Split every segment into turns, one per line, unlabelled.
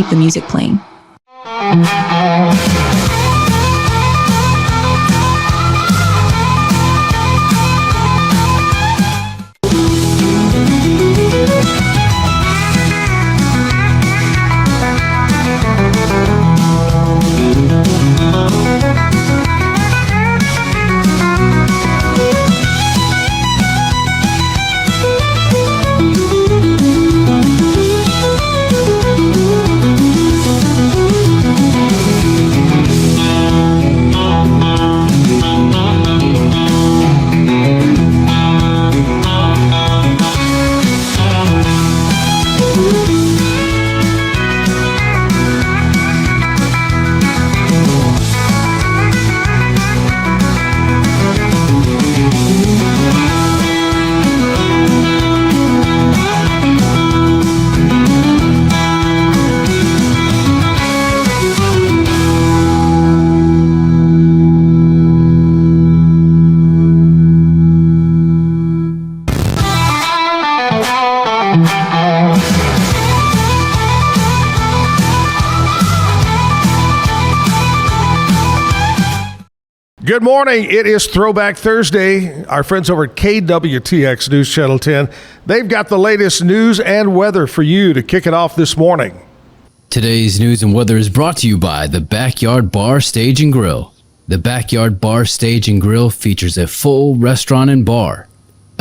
keep the music playing.
Good morning. It is Throwback Thursday. Our friends over at KWTX News Channel 10, they've got the latest news and weather for you to kick it off this morning.
Today's news and weather is brought to you by the Backyard Bar, Stage and Grill. The Backyard Bar, Stage and Grill features a full restaurant and bar,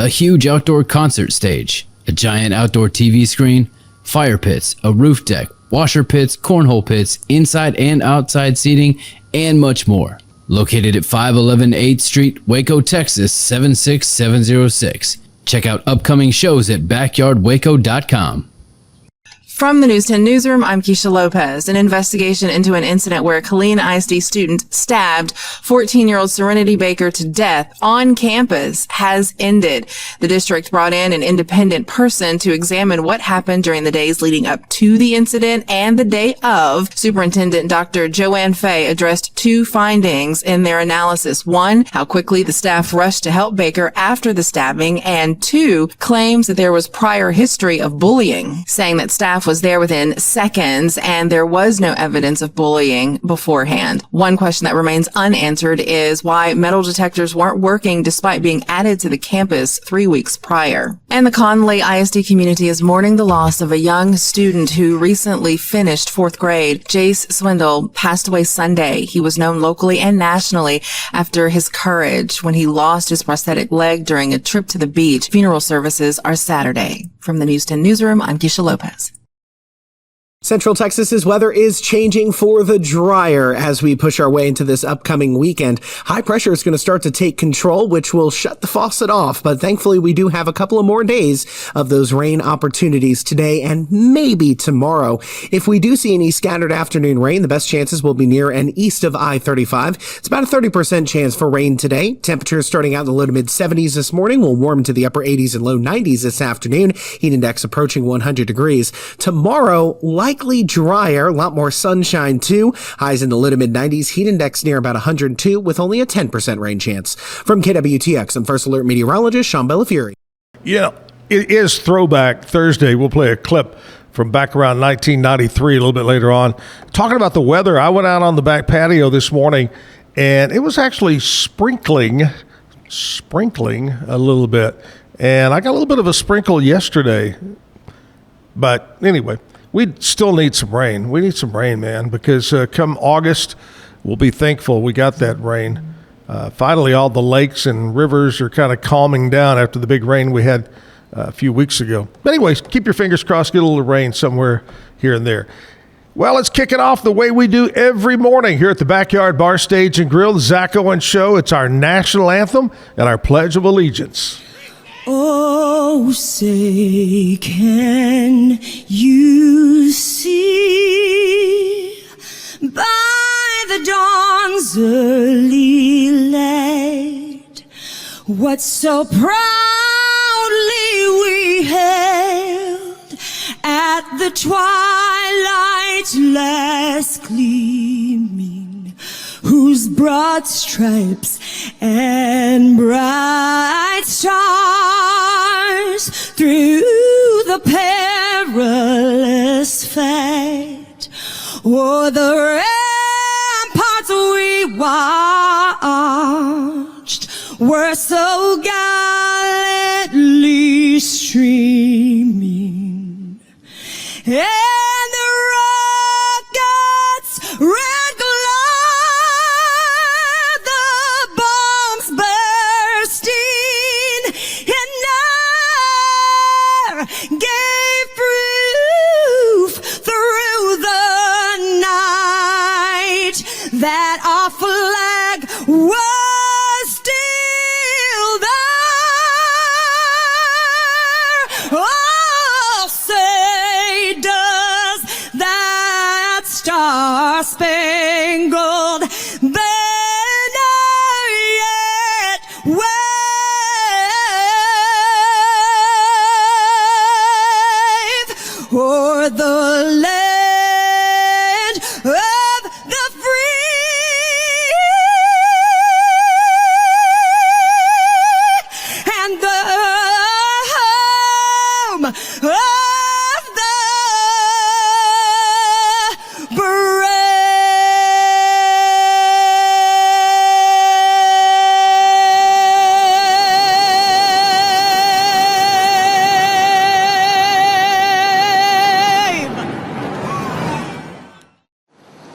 a huge outdoor concert stage, a giant outdoor TV screen, fire pits, a roof deck, washer pits, cornhole pits, inside and outside seating, and much more. Located at 511 8th Street, Waco, Texas, 76706. Check out upcoming shows at backyardwaco.com.
From the News 10 newsroom, I'm Keisha Lopez. An investigation into an incident where a Killeen ISD student stabbed 14-year-old Serenity Baker to death on campus has ended. The district brought in an independent person to examine what happened during the days leading up to the incident and the day of. Superintendent Dr. Joanne Fay addressed two findings in their analysis. One, how quickly the staff rushed to help Baker after the stabbing, and two, claims that there was prior history of bullying, saying that staff was there within seconds and there was no evidence of bullying beforehand. One question that remains unanswered is why metal detectors weren't working despite being added to the campus 3 weeks prior. And the Conley ISD community is mourning the loss of a young student who recently finished 4th grade. Jace Swindle passed away Sunday. He was known locally and nationally after his courage when he lost his prosthetic leg during a trip to the beach. Funeral services are Saturday. From the News 10 newsroom, I'm Keisha Lopez.
Central Texas's weather is changing for the drier as we push our way into this upcoming weekend. High pressure is going to start to take control, which will shut the faucet off. But thankfully, we do have a couple of more days of those rain opportunities today and maybe tomorrow. If we do see any scattered afternoon rain, the best chances will be near and east of I-35. It's about a 30% chance for rain today. Temperatures starting out in the low to mid 70s this morning will warm to the upper 80s and low 90s this afternoon. Heat index approaching 100 degrees. Tomorrow, likely drier, a lot more sunshine too. Highs in the low to mid 90s, heat index near about 102 with only a 10% rain chance. From KWTX, I'm First Alert meteorologist Sean Bellafury.
Yeah, it is Throwback Thursday. We'll play a clip from back around 1993 a little bit later on. Talking about the weather, I went out on the back patio this morning and it was actually sprinkling a little bit. And I got a little bit of a sprinkle yesterday. But anyway, we still need some rain. We need some rain, man, because come August, we'll be thankful we got that rain. Finally, all the lakes and rivers are kind of calming down after the big rain we had a few weeks ago. But anyways, keep your fingers crossed, get a little rain somewhere here and there. Well, let's kick it off the way we do every morning here at the Backyard Bar, Stage and Grill, the Zach Owen Show. It's our national anthem and our Pledge of Allegiance.
Oh, say, can you see by the dawn's early light what so proudly we hailed at the twilight's last gleaming, whose broad stripes and bright stars through the perilous fight o'er the ramparts we watched were so gallantly streaming, and the rockets red glare, the bombs bursting in air gave proof through the night that our flag was still there. Oh, say does that star-spangled banner yet wave o'er the land of the free and the home of the brave.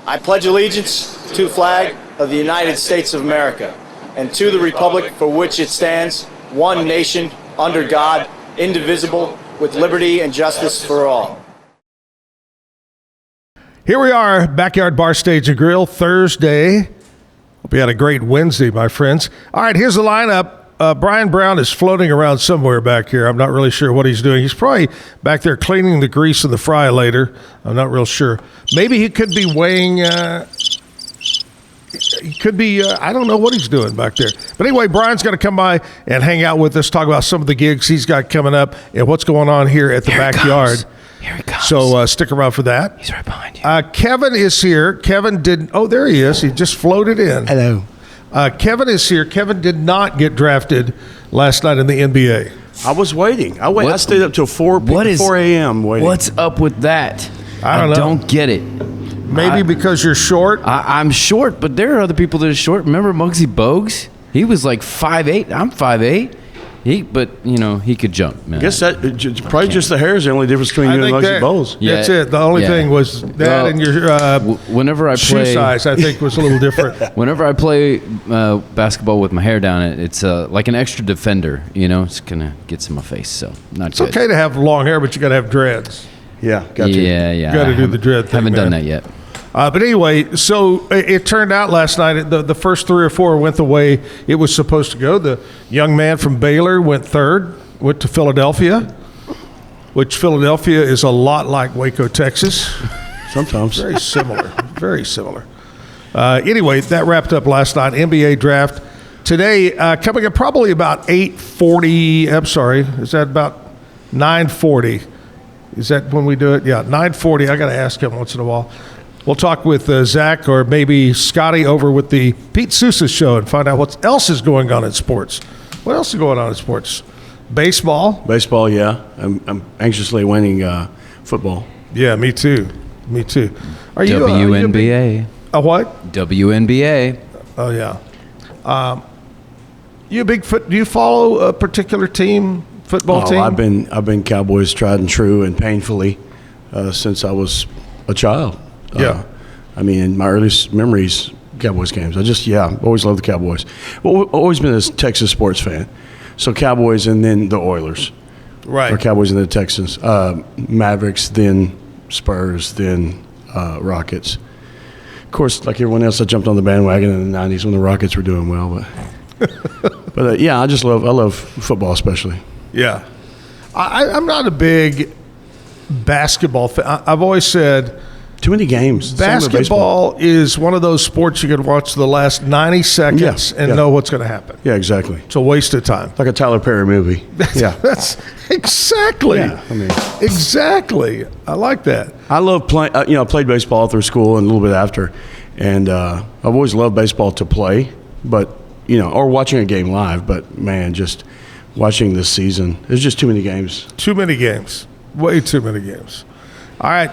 I pledge allegiance to the flag of the United States of America and to the republic for which it stands, one nation, under God, indivisible, with liberty and justice for all.
Here we are, Backyard Bar Stage and Grill, Thursday. Hope you had a great Wednesday, my friends. All right, here's the lineup. Brian Brown is floating around somewhere back here. I'm not really sure what he's doing. He's probably back there cleaning the grease in the fry later. I'm not real sure. Maybe he could be weighing... he could be, I don't know what he's doing back there. But anyway, Brian's going to come by and hang out with us, talk about some of the gigs he's got coming up and what's going on here at the backyard.
Here he comes.
So stick around for that.
He's right behind you.
Kevin is here. Kevin did, oh, there he is. He just floated in.
Hello.
Kevin is here. Kevin did not get drafted last night in the NBA.
I was waiting. I stayed up till 4 a.m. waiting.
What's up with that?
I don't know.
Don't get it.
Maybe because you're short.
I'm short, but there are other people that are short. Remember Muggsy Bogues? He was like 5'8". I'm 5'8". But he could jump, man.
I guess that probably just the hair is the only difference between you and Muggsy Bogues.
Yeah,
that's it. The only thing was that and your
whenever I
shoe
play,
size, I think, was a little different.
Whenever I play basketball with my hair down, it's like an extra defender. It's gonna get in my face. So not
It's
good.
okay to have long hair, but you got to have dreads.
Yeah, got to.
Yeah.
Got to do the dread thing.
Haven't
man.
done that yet.
But anyway, so it turned out last night, the first 3 or 4 went the way it was supposed to go. The young man from Baylor went third, went to Philadelphia, which Philadelphia is a lot like Waco, Texas.
Sometimes.
Very similar. Very similar. Anyway, that wrapped up last night. NBA draft. Today, coming up probably about 8:40. I'm sorry. Is that about 9:40? Is that when we do it? Yeah, 9:40. I got to ask him once in a while. We'll talk with Zach or maybe Scotty over with the Pete Sousa show and find out what else is going on in sports. What else is going on in sports? Baseball.
Baseball, yeah. I'm anxiously waiting football.
Yeah, me too. Me too. Are you
WNBA.
A what?
WNBA.
Oh yeah. You a big foot? Do you follow a particular team? Football team?
I've been Cowboys tried and true and painfully since I was a child.
Yeah.
I mean, in my earliest memories, Cowboys games. Always loved the Cowboys. Well, always been a Texas sports fan. So Cowboys and then the Oilers.
Right.
Or Cowboys and the Texans. Mavericks, then Spurs, then Rockets. Of course, like everyone else, I jumped on the bandwagon in the 90s when the Rockets were doing well. But yeah, I love football especially.
Yeah. I'm not a big basketball fan. I've always said
too many games.
Basketball is one of those sports you can watch the last 90 seconds and know what's going to happen.
Yeah, exactly.
It's a waste of time.
Like a Tyler Perry movie.
That's exactly.
Yeah,
exactly. I like that.
I love playing. I played baseball through school and a little bit after, and I've always loved baseball to play, but or watching a game live. But man, just watching this season, there's just too many games.
Too many games. Way too many games. All right.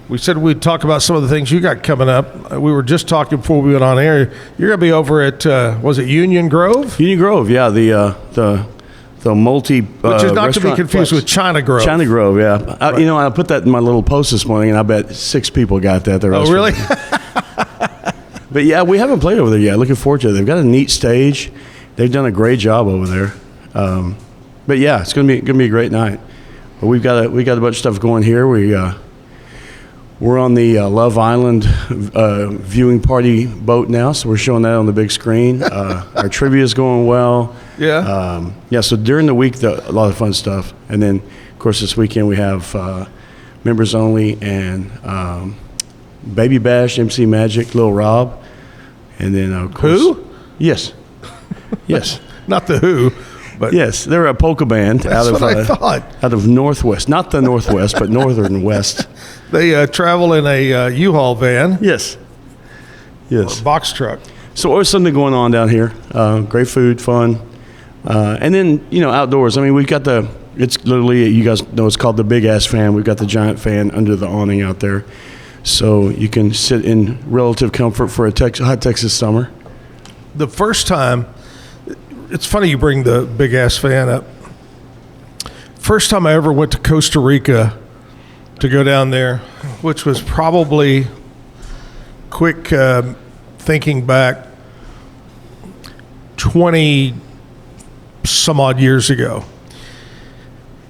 we said we'd talk about some of the things you got coming up. We were just talking before we went on air. You're going to be over at, was it Union Grove?
Union Grove, yeah, the multi
Which is not to be confused with China Grove.
China Grove, yeah. I put that in my little post this morning, and I bet 6 people got that.
Oh, really?
But yeah, we haven't played over there yet. Looking forward to it. They've got a neat stage. They've done a great job over there. But yeah, it's gonna be a great night. But we got a bunch of stuff going here. We're on the Love Island viewing party boat now, so we're showing that on the big screen. Our trivia is going well.
Yeah.
So during the week, a lot of fun stuff. And then, of course, this weekend we have members only and Baby Bash, MC Magic, Lil Rob. And then, of course.
Who?
Yes. Yes.
Not the Who, but.
Yes, they're a polka band
That's what I thought.
out of Northwest. Not the Northwest, but Northern West.
They travel in a U-Haul van.
Yes. Yes.
Or box truck.
So always something going on down here. Great food, fun. And then, outdoors. I mean, we've got it's literally, you guys know, it's called the Big Ass Fan. We've got the giant fan under the awning out there. So you can sit in relative comfort for a hot Texas summer.
The first time, it's funny you bring the Big Ass Fan up. First time I ever went to Costa Rica to go down there, which was probably, quick thinking back, 20 some odd years ago.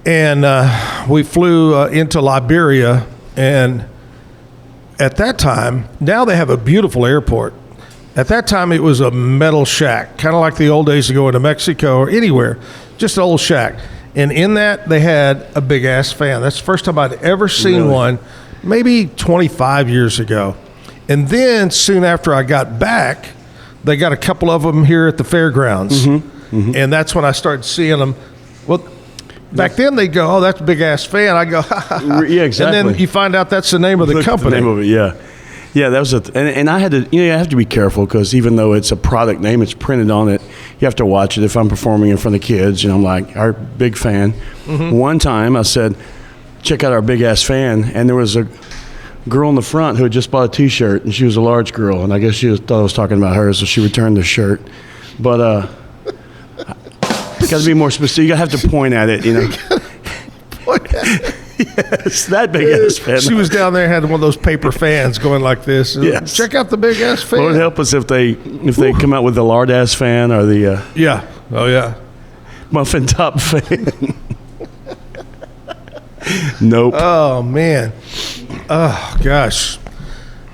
And we flew into Liberia, and at that time, now they have a beautiful airport. At that time, it was a metal shack, kind of like the old days of going to Mexico or anywhere, just an old shack. And in that, they had a big-ass fan. That's the first time I'd ever seen one, maybe 25 years ago. And then, soon after I got back, they got a couple of them here at the fairgrounds. And that's when I started seeing them. Well, back then, they'd go, oh, that's a big-ass fan. I go, ha, ha, ha.
Yeah, exactly.
And then you find out that's the name of the company.
The name of it, yeah. Yeah, that was and I had to, you have to be careful because even though it's a product name, it's printed on it. You have to watch it. If I'm performing in front of kids, I'm like, our big fan. One time I said, check out our big ass fan, and there was a girl in the front who had just bought a T-shirt, and she was a large girl, and I guess she thought I was talking about her, so she returned the shirt. But got to be more specific. You have to point at it, Yes, that big ass fan.
She was down there, had one of those paper fans going like this.
Yes.
Check out the big ass fan.
Lord help us if they come out with the lard ass fan or the muffin top fan. Nope.
Oh man. Oh gosh.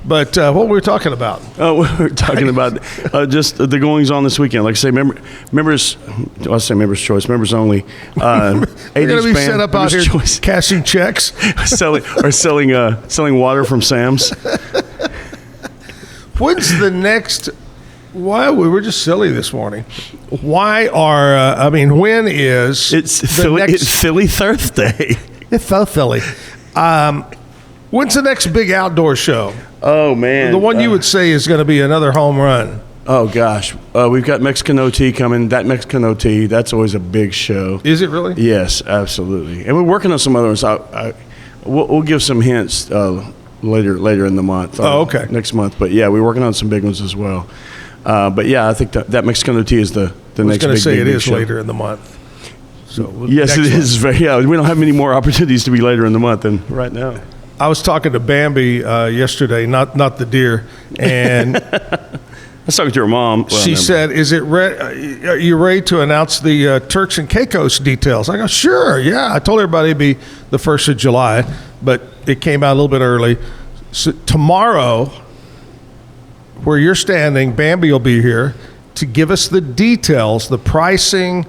But what were we talking about?
Oh, we were talking about just the goings on this weekend. Like I say, members choice, members only.
We're going to be set up out here choice. Cashing checks,
selling water from Sam's.
When's the next? Why we were just silly this morning? Why are when is
it's Philly Thursday?
It's so silly. When's the next big outdoor show?
Oh, man.
The one you would say is going to be another home run.
Oh, gosh. We've got Mexican OT coming. That Mexican OT, that's always a big show.
Is it really?
Yes, absolutely. And we're working on some other ones. We'll give some hints later in the month.
Oh, okay.
Next month. But, yeah, we're working on some big ones as well. But, yeah, I think that Mexican OT is the next big show. I was going to say it is
later in the month. So
yes, it is. We don't have many more opportunities to be later in the month than right now.
I was talking to Bambi yesterday, not the deer, and
I was talking to her mom.
She said, are you ready to announce the Turks and Caicos details? I go, sure, yeah. I told everybody it'd be the 1st of July, but it came out a little bit early. So tomorrow, where you're standing, Bambi will be here to give us the details, the pricing,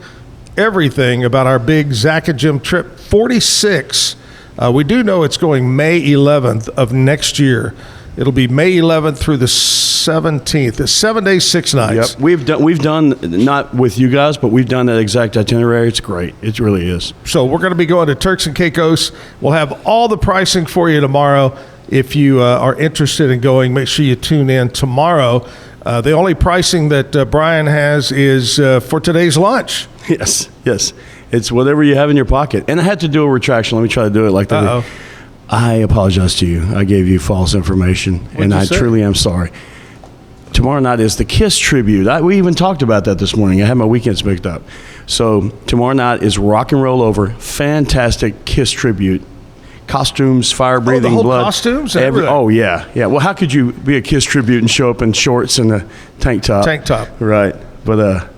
everything about our big Zach and Jim trip, 46. We do know it's going May 11th of next year. It'll be May 11th through the 17th. It's 7 days, 6 nights.
Yep. We've done, not with you guys, but we've done that exact itinerary. It's great. It really is.
So we're going to be going to Turks and Caicos. We'll have all the pricing for you tomorrow. If you are interested in going, make sure you tune in tomorrow. The only pricing that Brian has is for today's lunch.
Yes. It's whatever you have in your pocket. And I had to do a retraction. Let me try to do it like that. I apologize to you. I gave you false information, and
you
I
say?
truly am sorry. Tomorrow night is the Kiss tribute. We even talked about that this morning. I had my weekends mixed up. So tomorrow night is Rock and Roll Over. Fantastic Kiss tribute. Costumes, fire-breathing
whole
blood.
costumes and everything?
Oh, yeah. Yeah. Well, how could you be a Kiss tribute and show up in shorts and a tank top?
Tank top.
Right. But,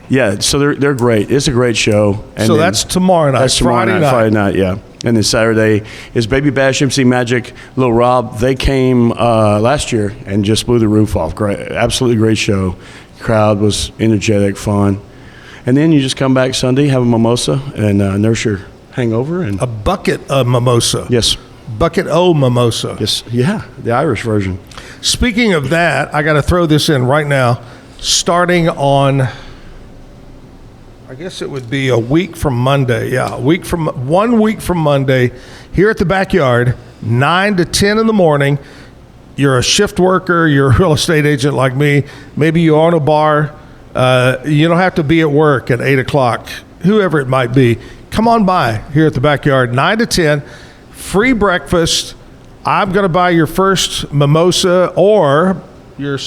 yeah, so they're great. It's a great show. And
So
then-
that's tomorrow night.
That's tomorrow
Friday
night.
night.
Friday night, yeah. And then Saturday is Baby Bash, MC Magic, Lil Rob. They came last year and just blew the roof off. Great, absolutely great show. Crowd was energetic, fun. And then you just come back Sunday, have a mimosa, and nurse your hangover. And
A bucket of mimosa.
yes,
Bucket O mimosa.
yes, yeah, the Irish version.
Speaking of that, I got to throw this in right now. Starting on, I guess it would be a week from Monday. Yeah, 1 week from Monday, here at the Backyard, 9 to 10 in the morning. You're a shift worker, you're a real estate agent like me. Maybe you own a bar. You don't have to be at work at 8 o'clock, whoever it might be. Come on by here at the Backyard, 9 to 10. Free breakfast. I'm going to buy your first mimosa or your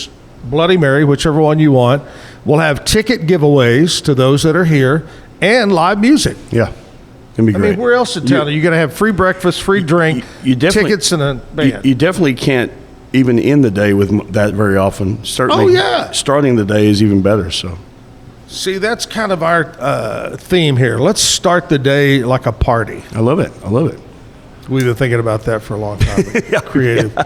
Bloody Mary, whichever one you want. We'll have ticket giveaways to those that are here and live music.
Yeah, it'd be
I
great.
mean, where else in town are you going to have free breakfast, free drink,
you definitely-
tickets, and a band?
You definitely can't even end the day with that very often. Certainly,
Oh, yeah.
starting the day is even better. So.
See, that's kind of our theme here. Let's start the day like a party.
I love it. I love it.
We've been thinking about that for a long time. Creative.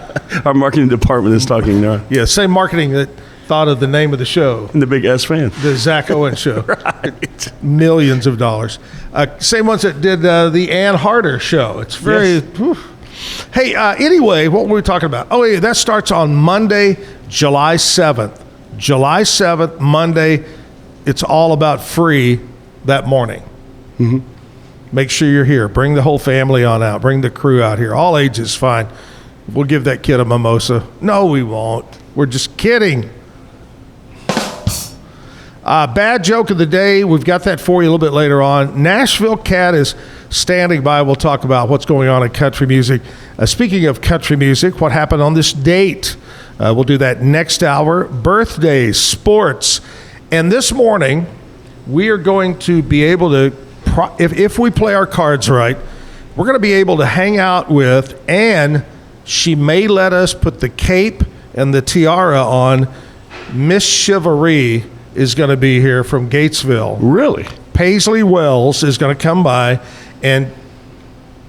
Our marketing department is talking now.
Yeah, same marketing that thought of the name of the show.
And the big S fan.
The Zach Owen Show.
Right.
Millions of dollars. Same ones that did the Ann Harder Show. It's very.
Yes.
Whew. Hey, anyway, what were we talking about? Oh, yeah, that starts on Monday, July 7th. July 7th, Monday. It's all about free that morning. Mm-hmm. Make sure you're here. Bring the whole family on out. Bring the crew out here. All ages, fine. We'll give that kid a mimosa. No, we won't. We're just kidding. Bad joke of the day. We've got that for you a little bit later on. Nashville Cat is standing by. We'll talk about what's going on in country music. Speaking of country music, what happened on this date? We'll do that next hour. Birthdays, sports. And this morning, we are going to be able to, if we play our cards right, we're going to be able to hang out with, and she may let us put the cape and the tiara on. Miss Chivalry is going to be here from Gatesville.
Really?
Paisley Wells is going to come by and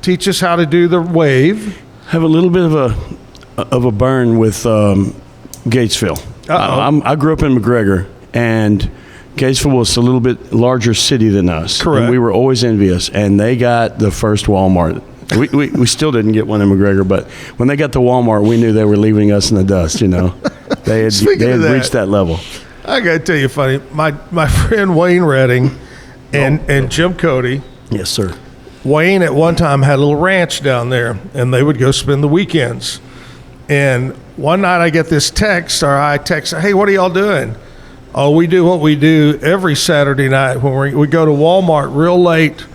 teach us how to do the wave.
Have a little bit of a burn with Gatesville. I grew up in McGregor, and Gatesville was a little bit larger city than us.
Correct.
And we were always envious, and they got the first Walmart. We still didn't get one in McGregor, but when they got the Walmart, we knew they were leaving us in the dust, you know. They had
Speaking of that,
reached that level.
I got to tell you funny. My friend Wayne Redding and Jim Cody.
Yes, sir.
Wayne at one time had a little ranch down there, and they would go spend the weekends. And one night I get this text, or I text, hey, what are y'all doing? Oh, we do what we do every Saturday night when we go to Walmart real late.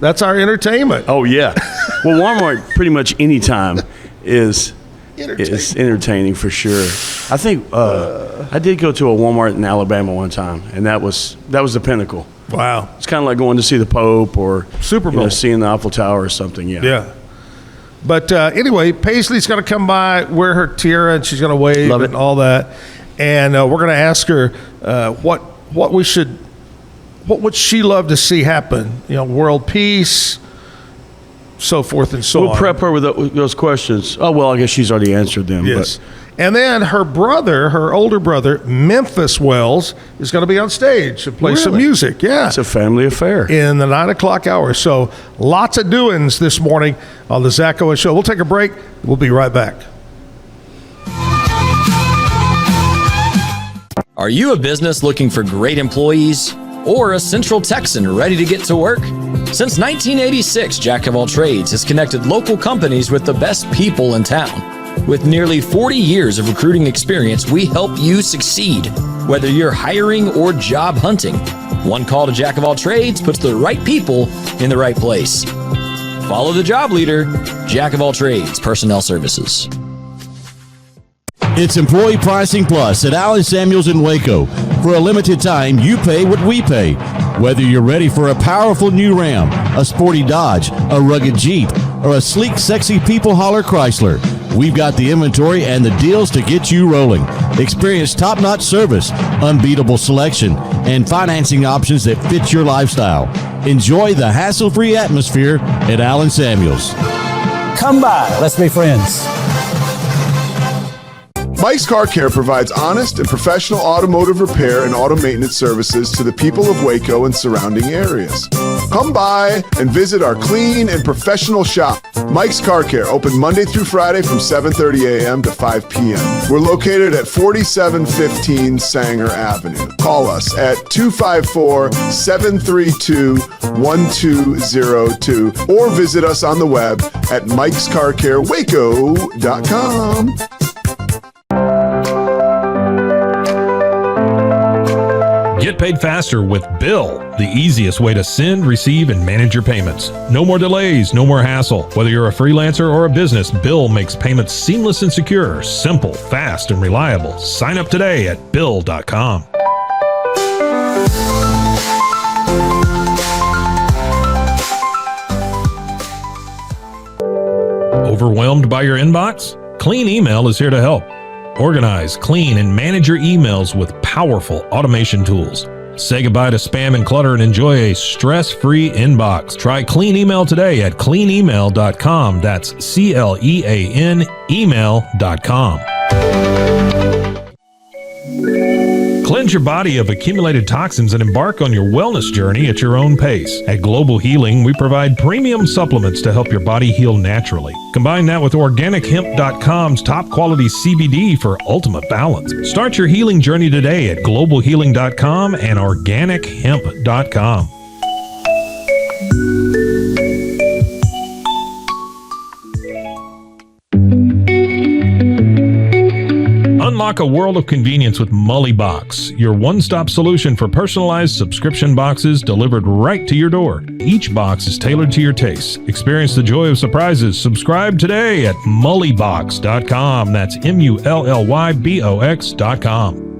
That's our entertainment.
Oh, yeah. Well, Walmart pretty much any time is entertaining for sure. I think I did go to a Walmart in Alabama one time, and that was the pinnacle.
Wow.
It's kind of like going to see the Pope or
Super Bowl.
seeing the Eiffel Tower or something. Yeah.
Yeah. But anyway, Paisley's going to come by, wear her tiara, and she's going to wave
Love it.
and all that. And we're going to ask her what would she love to see happen? You know, world peace, so forth and so
We'll
on.
prep her with those questions. Oh, well, I guess she's already answered them.
Yes. And then her brother, her older brother, Memphis Wells, is going to be on stage and play some
Really?
music. Yeah.
It's a family affair.
In the 9 o'clock hour. So lots of doings this morning on the Zach Owen Show. We'll take a break. We'll be right back.
Are you a business looking for great employees or a Central Texan ready to get to work? Since 1986, Jack of All Trades has connected local companies with the best people in town. With nearly 40 years of recruiting experience, we help you succeed, whether you're hiring or job hunting. One call to Jack of All Trades puts the right people in the right place. follow the job leader, Jack of all trades, personnel services.
It's Employee Pricing Plus at Allen Samuels in Waco. For a limited time, you pay what we pay. Whether you're ready for a powerful new Ram, a sporty Dodge, a rugged Jeep, or a sleek, sexy people hauler Chrysler, we've got the inventory and the deals to get you rolling. Experience top-notch service, unbeatable selection, and financing options that fit your lifestyle. Enjoy the hassle-free atmosphere at Allen Samuels.
Come by. Let's be friends.
Mike's Car Care provides honest and professional automotive repair and auto maintenance services to the people of Waco and surrounding areas. Come by and visit our clean and professional shop. Mike's Car Care, open Monday through Friday from 7:30 a.m. to 5 p.m. We're located at 4715 Sanger Avenue. Call us at 254-732-1202 or visit us on the web at mikescarcarewaco.com.
Get paid faster with Bill, the easiest way to send, receive, and manage your payments. No more delays, no more hassle. Whether you're a freelancer or a business, Bill makes payments seamless and secure, simple, fast, and reliable. Sign up today at Bill.com. Overwhelmed by your inbox? Clean Email is here to help. Organize, clean, and manage your emails with powerful automation tools. Say goodbye to spam and clutter and enjoy a stress-free inbox. Try Clean Email today at cleanemail.com. That's CLEAN email.com. Cleanse your body of accumulated toxins and embark on your wellness journey at your own pace. At Global Healing, we provide premium supplements to help your body heal naturally. Combine that with OrganicHemp.com's top quality CBD for ultimate balance. Start your healing journey today at GlobalHealing.com and OrganicHemp.com. Unlock a world of convenience with Mully Box, your one-stop solution for personalized subscription boxes delivered right to your door. Each box is tailored to your taste. Experience the joy of surprises. Subscribe today at mullybox.com. That's MULLYBOX.com.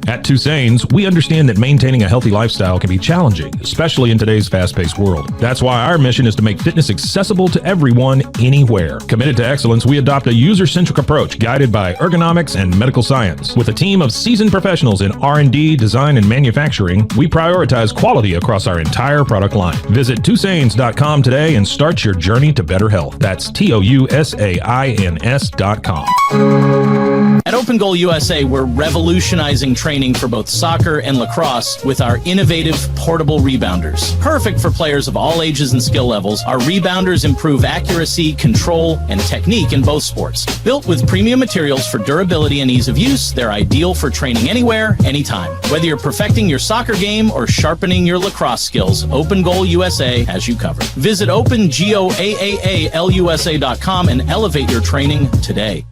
At Tusane's, we understand that maintaining a healthy lifestyle can be challenging, especially in today's fast-paced world. That's why our mission is to make fitness accessible to everyone, anywhere. Committed to excellence, we adopt a user-centric approach guided by ergonomics and medical science. With a team of seasoned professionals in R&D, design, and manufacturing, we prioritize quality across our entire product line. Visit Tusanes.com today and start your journey to better health. That's TOUSAINS.com.
At Open Goal USA, we're revolutionizing training for both soccer and lacrosse with our innovative portable rebounders. Perfect for players of all ages and skill levels, our rebounders improve accuracy, control, and technique in both sports. Built with premium materials for durability and ease of use, they're ideal for training anywhere, anytime. Whether you're perfecting your soccer game or sharpening your lacrosse skills, Open Goal USA has you covered. Visit OpenGoAAALUSA.com and elevate your training today.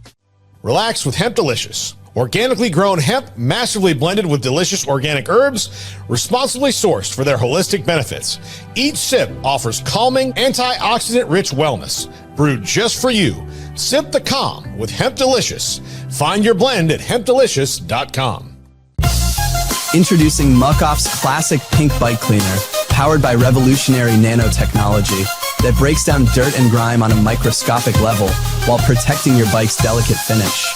Relax with Hemp Delicious. Organically grown hemp, massively blended with delicious organic herbs, responsibly sourced for their holistic benefits. Each sip offers calming, antioxidant-rich wellness. Brewed just for you. Sip the calm with Hemp Delicious. Find your blend at hempdelicious.com.
Introducing Muck-Off's classic pink bike cleaner, powered by revolutionary nanotechnology that breaks down dirt and grime on a microscopic level while protecting your bike's delicate finish.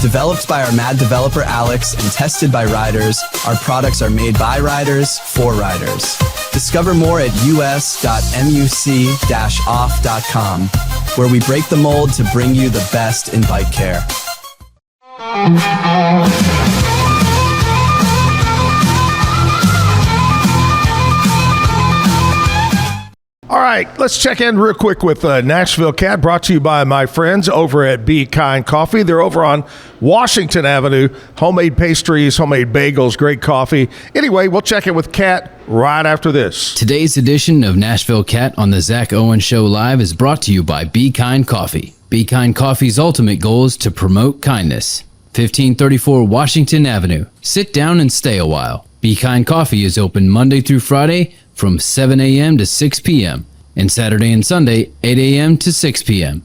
Developed by our mad developer Alex and tested by riders, our products are made by riders for riders. Discover more at us.muc-off.com, where we break the mold to bring you the best in bike care.
All right, let's check in real quick with Nashville Cat, brought to you by my friends over at Be Kind Coffee. They're over on Washington Avenue. Homemade pastries, homemade bagels, great coffee. Anyway, we'll check in with Cat right after this.
Today's edition of Nashville Cat on the Zach Owen Show Live is brought to you by Be Kind Coffee. Be Kind Coffee's ultimate goal is to promote kindness. 1534 Washington Avenue. Sit down and stay a while. Be Kind Coffee is open Monday through Friday from 7 a.m. to 6 p.m. and Saturday and Sunday 8 a.m. to 6 p.m.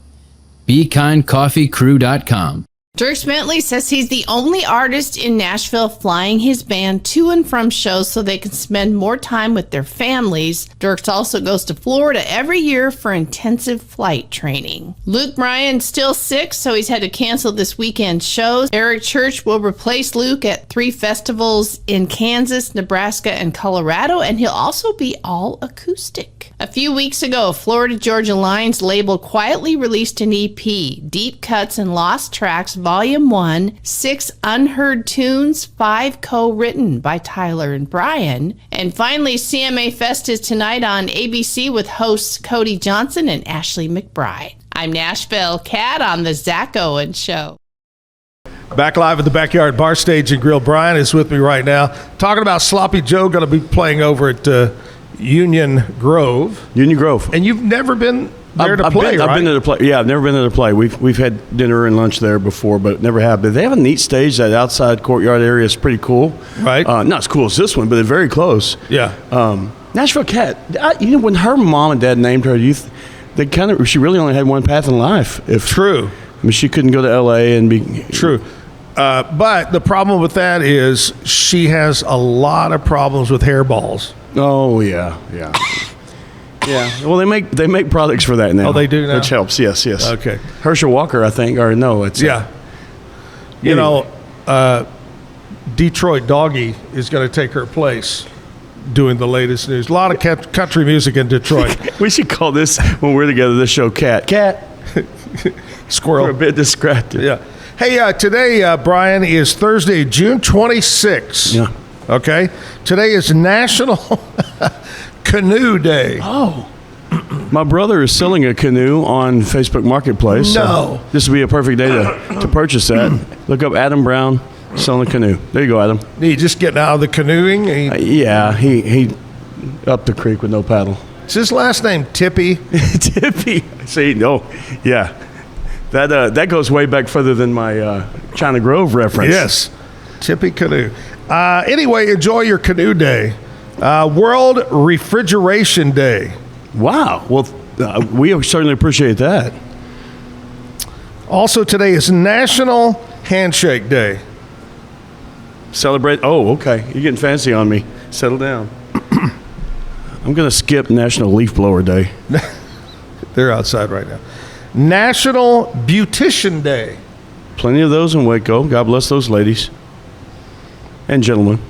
BeKindCoffeeCrew.com.
Dierks Bentley says he's the only artist in Nashville flying his band to and from shows so they can spend more time with their families. Dierks also goes to Florida every year for intensive flight training. Luke Bryan's still sick, so he's had to cancel this weekend's shows. Eric Church will replace Luke at 3 festivals in Kansas, Nebraska, and Colorado, and he'll also be all acoustic. A few weeks ago, Florida Georgia Line's label quietly released an EP, Deep Cuts and Lost Tracks, Volume 1, 6 unheard tunes, 5 co-written by Tyler and Brian. And finally, CMA Fest is tonight on ABC with hosts Cody Johnson and Ashley McBride. I'm Nashville Kat on the Zach Owens Show.
Back live at the Backyard Bar Stage and Grill. Brian is with me right now. Talking about Sloppy Joe, going to be playing over at Union Grove.
And
you've never been there to play, right?
I've been there to play. Yeah, I've never been there to play. We've had dinner and lunch there before, but never have. But they have a neat stage. That outside courtyard area is pretty cool.
Right.
Not as cool as this one, but they're very close.
Yeah.
Nashville Cat. When her mom and dad named her youth, she really only had one path in life.
True.
I mean, she couldn't go to L.A. and be
true. But the problem with that is she has a lot of problems with hairballs.
Oh yeah. Yeah. Well, they make products for that now.
Oh, they do now?
Which helps. Yes.
Okay.
Herschel Walker, I think, or no, it's
Detroit Doggy is going to take her place doing the latest news. A lot of country music in Detroit.
We should call this, when we're together, this show Cat.
Squirrel.
We're a bit distracted.
Yeah. Hey, today, Brian, is Thursday, June 26th.
Yeah.
Okay? Today is National Canoe Day.
Oh. My brother is selling a canoe on Facebook Marketplace.
No.
So this would be a perfect day to purchase that. Look up Adam Brown selling a canoe. There you go, Adam.
He just getting out of the canoeing?
Yeah, he up the creek with no paddle.
Is his last name Tippy?
Tippy. See, no. Yeah. That goes way back further than my China Grove reference.
Yes. Tippy Canoe. Anyway, enjoy your canoe day. World Refrigeration Day.
Wow. Well, we certainly appreciate that.
Also today is National Handshake Day.
Celebrate. Oh, okay. You're getting fancy on me. Settle down. I'm going to skip National Leaf Blower Day.
They're outside right now. National Beautician Day.
Plenty of those in Waco. God bless those ladies and gentlemen.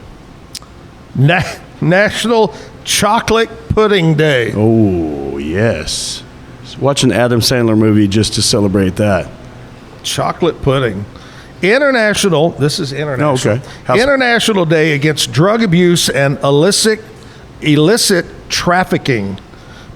National Chocolate Pudding Day.
Oh, yes. Watch an Adam Sandler movie just to celebrate that.
Chocolate pudding. International, this is international.
Oh, okay.
International Day Against Drug Abuse and Illicit Trafficking.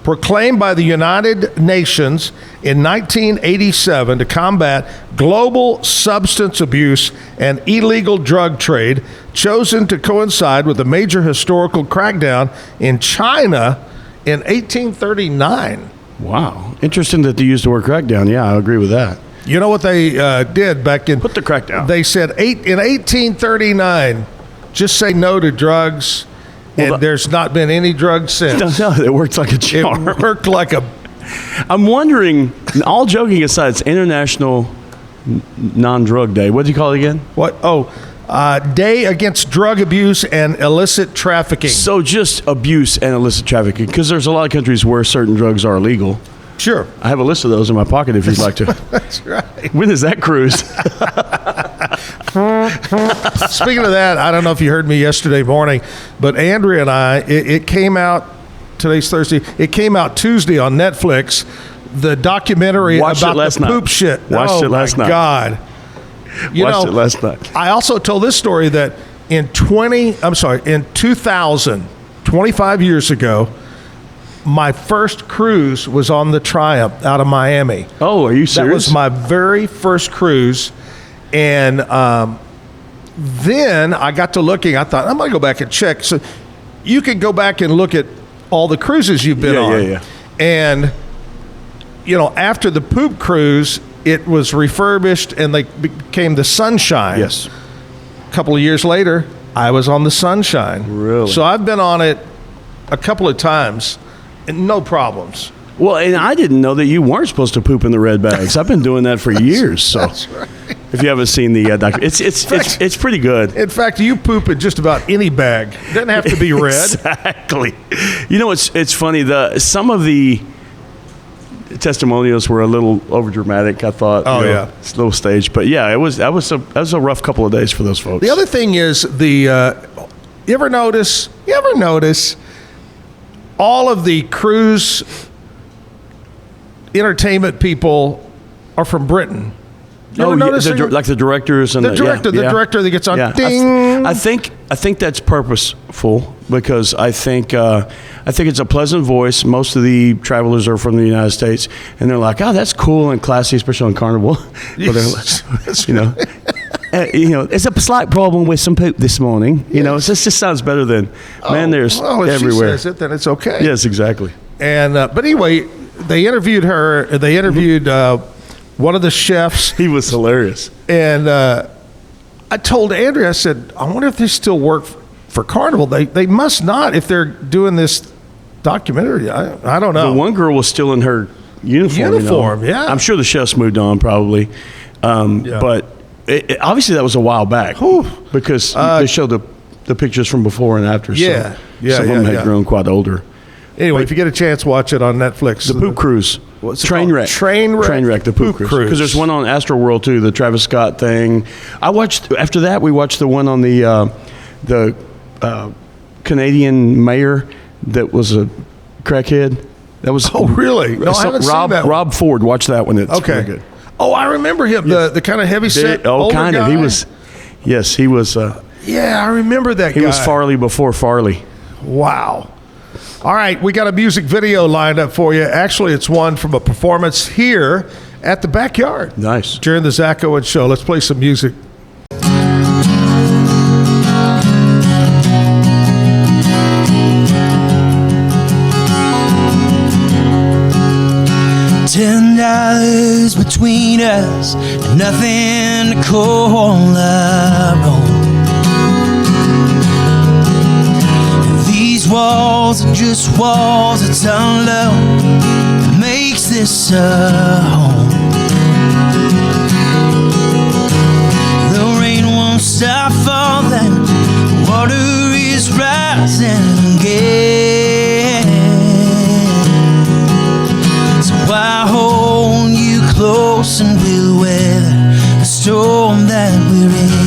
Proclaimed by the United Nations in 1987 to combat global substance abuse and illegal drug trade, chosen to coincide with a major historical crackdown in China in 1839.
Wow. Interesting that they used the word crackdown. Yeah, I agree with that.
You know what they did back in...
Put the crackdown.
They said in 1839, just say no to drugs... Well, and there's not been any drugs since.
No, it worked like a charm.
It worked like a...
I'm wondering, all joking aside, it's International Non-Drug Day. What do you call it again?
What? Day Against Drug Abuse and Illicit Trafficking.
So just abuse and illicit trafficking, because there's a lot of countries where certain drugs are illegal.
Sure.
I have a list of those in my pocket if you'd like to.
That's right.
When is that cruise?
Speaking of that, I don't know if you heard me yesterday morning, but Andrea and I, it came out, today's Thursday, it came out Tuesday on Netflix, the documentary about the poop shit.
Watched it last night.
Oh, my God.
Watched it last night.
I also told this story that in 2000, 25 years ago, my first cruise was on the Triumph out of Miami.
Oh, are you serious?
That was my very first cruise. And then I got to looking. I thought, I'm going to go back and check. So you can go back and look at all the cruises you've been on.
Yeah.
And, after the poop cruise, it was refurbished and they became the Sunshine.
Yes.
A couple of years later, I was on the Sunshine.
Really?
So I've been on it a couple of times, and no problems.
Well, and I didn't know that you weren't supposed to poop in the red bags. I've been doing that for years. So,
That's right.
If you haven't seen the it's pretty good.
In fact, you poop in just about any bag. It doesn't have to be red.
Exactly. You know, it's funny. Some of the testimonials were a little overdramatic. I thought.
Oh, yeah,
it's a little staged, but yeah, that was a rough couple of days for those folks.
The other thing is you ever notice all of the cruise entertainment people are from Britain. You ever notice
like the directors and
the director that gets on.
Yeah.
Ding.
I think that's purposeful because I think it's a pleasant voice. Most of the travelers are from the United States, and they're like, "Oh, that's cool and classy, especially on Carnival." But you know. There's a slight problem with some poop this morning. You know, it just sounds better than, there's
if
everywhere.
She says it, then it's okay.
Yes, exactly.
And but anyway, they interviewed her. They interviewed one of the chefs.
He was hilarious.
And I told Andrea, I said, I wonder if they still work for Carnival. They must not if they're doing this documentary. I don't know.
The one girl was still in her uniform.
Yeah.
I'm sure the chefs moved on probably. But obviously that was a while back because they showed the pictures from before and after.
Yeah.
So some of them had grown quite older.
Anyway, if you get a chance, watch it on Netflix.
The Poop Cruise.
Trainwreck.
Trainwreck, the Poop Cruise. Because there's one on Astro World too, the Travis Scott thing. After that, we watched the one on the Canadian mayor that was a crackhead. That was
really? No, I haven't seen that one.
Rob Ford. Watch that one. It's
okay.
Pretty good.
Oh, I remember him. The kind of heavy set. Older
kind of.
Guy.
He was. Yes, he was.
Yeah, I remember that guy.
He was Farley before Farley.
Wow. All right, we got a music video lined up for you. Actually, it's one from a performance here at the Backyard.
Nice.
During the Zach Owens Show. Let's play some music.
$10 between us, and nothing to call our own. These walls are just walls, it's our love that makes this a home. The rain won't stop falling, the water is rising again. So I hold you close and we'll weather the storm that we're in.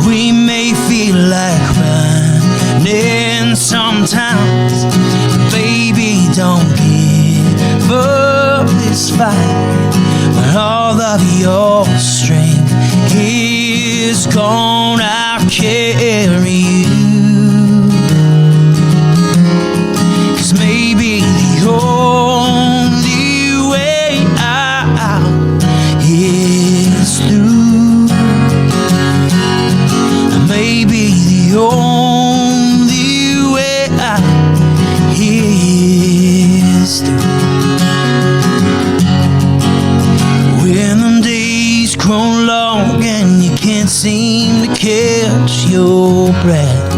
We may feel like running sometimes, but baby, don't give up this fight when all of your strength is gone. I'll carry you. Maybe the only way out is through. Maybe the only way out is through. When the days grow long and you can't seem to catch your breath,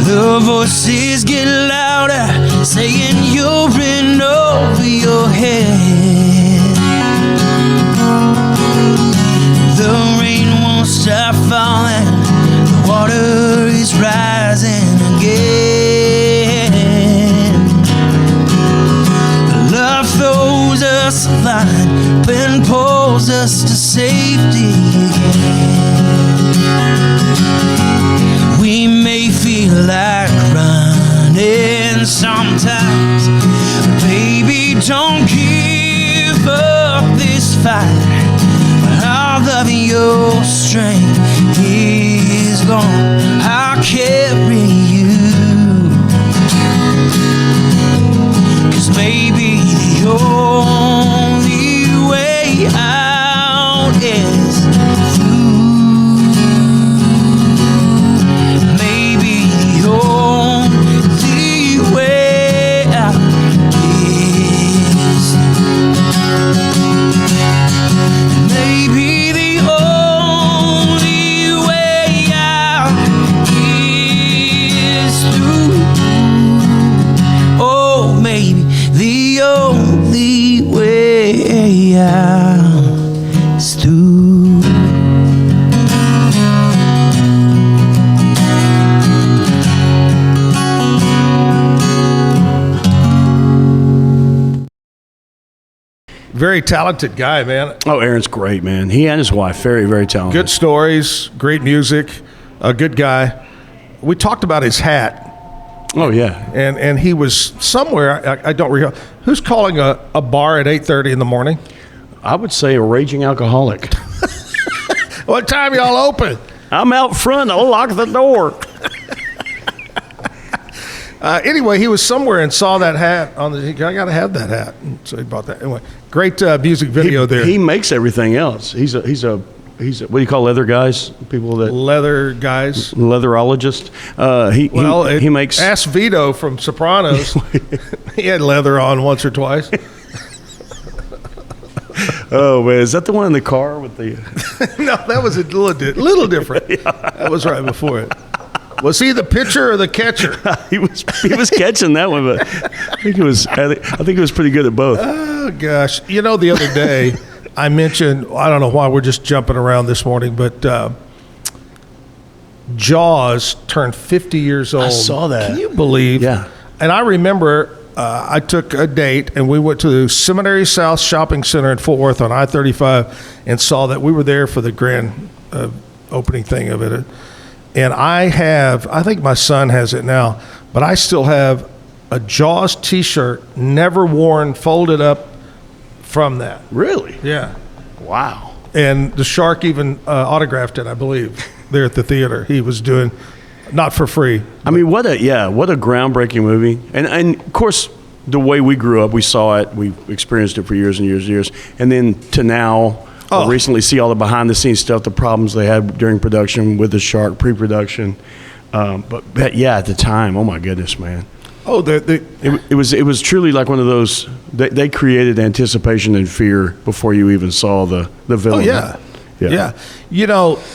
the voices get louder, saying you're in over your head. The rain won't stop falling, the water is rising again. Love throws us a line, then pulls us to safety again. We may feel like running sometimes, but baby, don't give up this fight when all of your strength is gone. I'll carry you, 'cause maybe the only way out is through. Maybe the only way out is through. Maybe
Very talented guy, man.
Oh, Aaron's great, man. He and his wife, very, very talented.
Good stories, great music, a good guy. We talked about his hat.
Oh, yeah.
And he was somewhere, I don't recall. Who's calling a bar at 8:30 in the morning?
I would say a raging alcoholic.
What time y'all open?
I'm out front. I'll lock the door.
Anyway, he was somewhere and saw that hat. I got to have that hat. And so he bought that. Anyway, great music video there.
He makes everything else. He's a what do you call leather guys? People that
leather guys,
leatherologist. He makes.
Ask Vito from Sopranos. He had leather on once or twice.
Oh man, is that the one in the car with the?
No, that was a little different. Yeah. That was right before it. Was he the pitcher or the catcher?
he was catching that one, but I think it was pretty good at both.
Oh gosh, the other day. I mentioned, I don't know why we're just jumping around this morning, but Jaws turned 50 years old.
I saw that.
Can you believe?
Yeah.
And I remember I took a date and we went to the Seminary South Shopping Center in Fort Worth on I-35 and saw that we were there for the grand opening thing of it. And I think my son has it now, but I still have a Jaws t-shirt, never worn, folded up, from that.
Really?
Yeah.
Wow.
And the Shark even autographed it, I believe, there at the theater. He was doing, not for free.
I mean, what a groundbreaking movie. And of course, the way we grew up, we saw it, we experienced it for years and years and years. And then to now, recently see all the behind the scenes stuff, the problems they had during production with the Shark, pre-production. But yeah, at the time, oh my goodness, man.
Oh,
it was truly like one of those. They created anticipation and fear before you even saw the villain.
Oh yeah.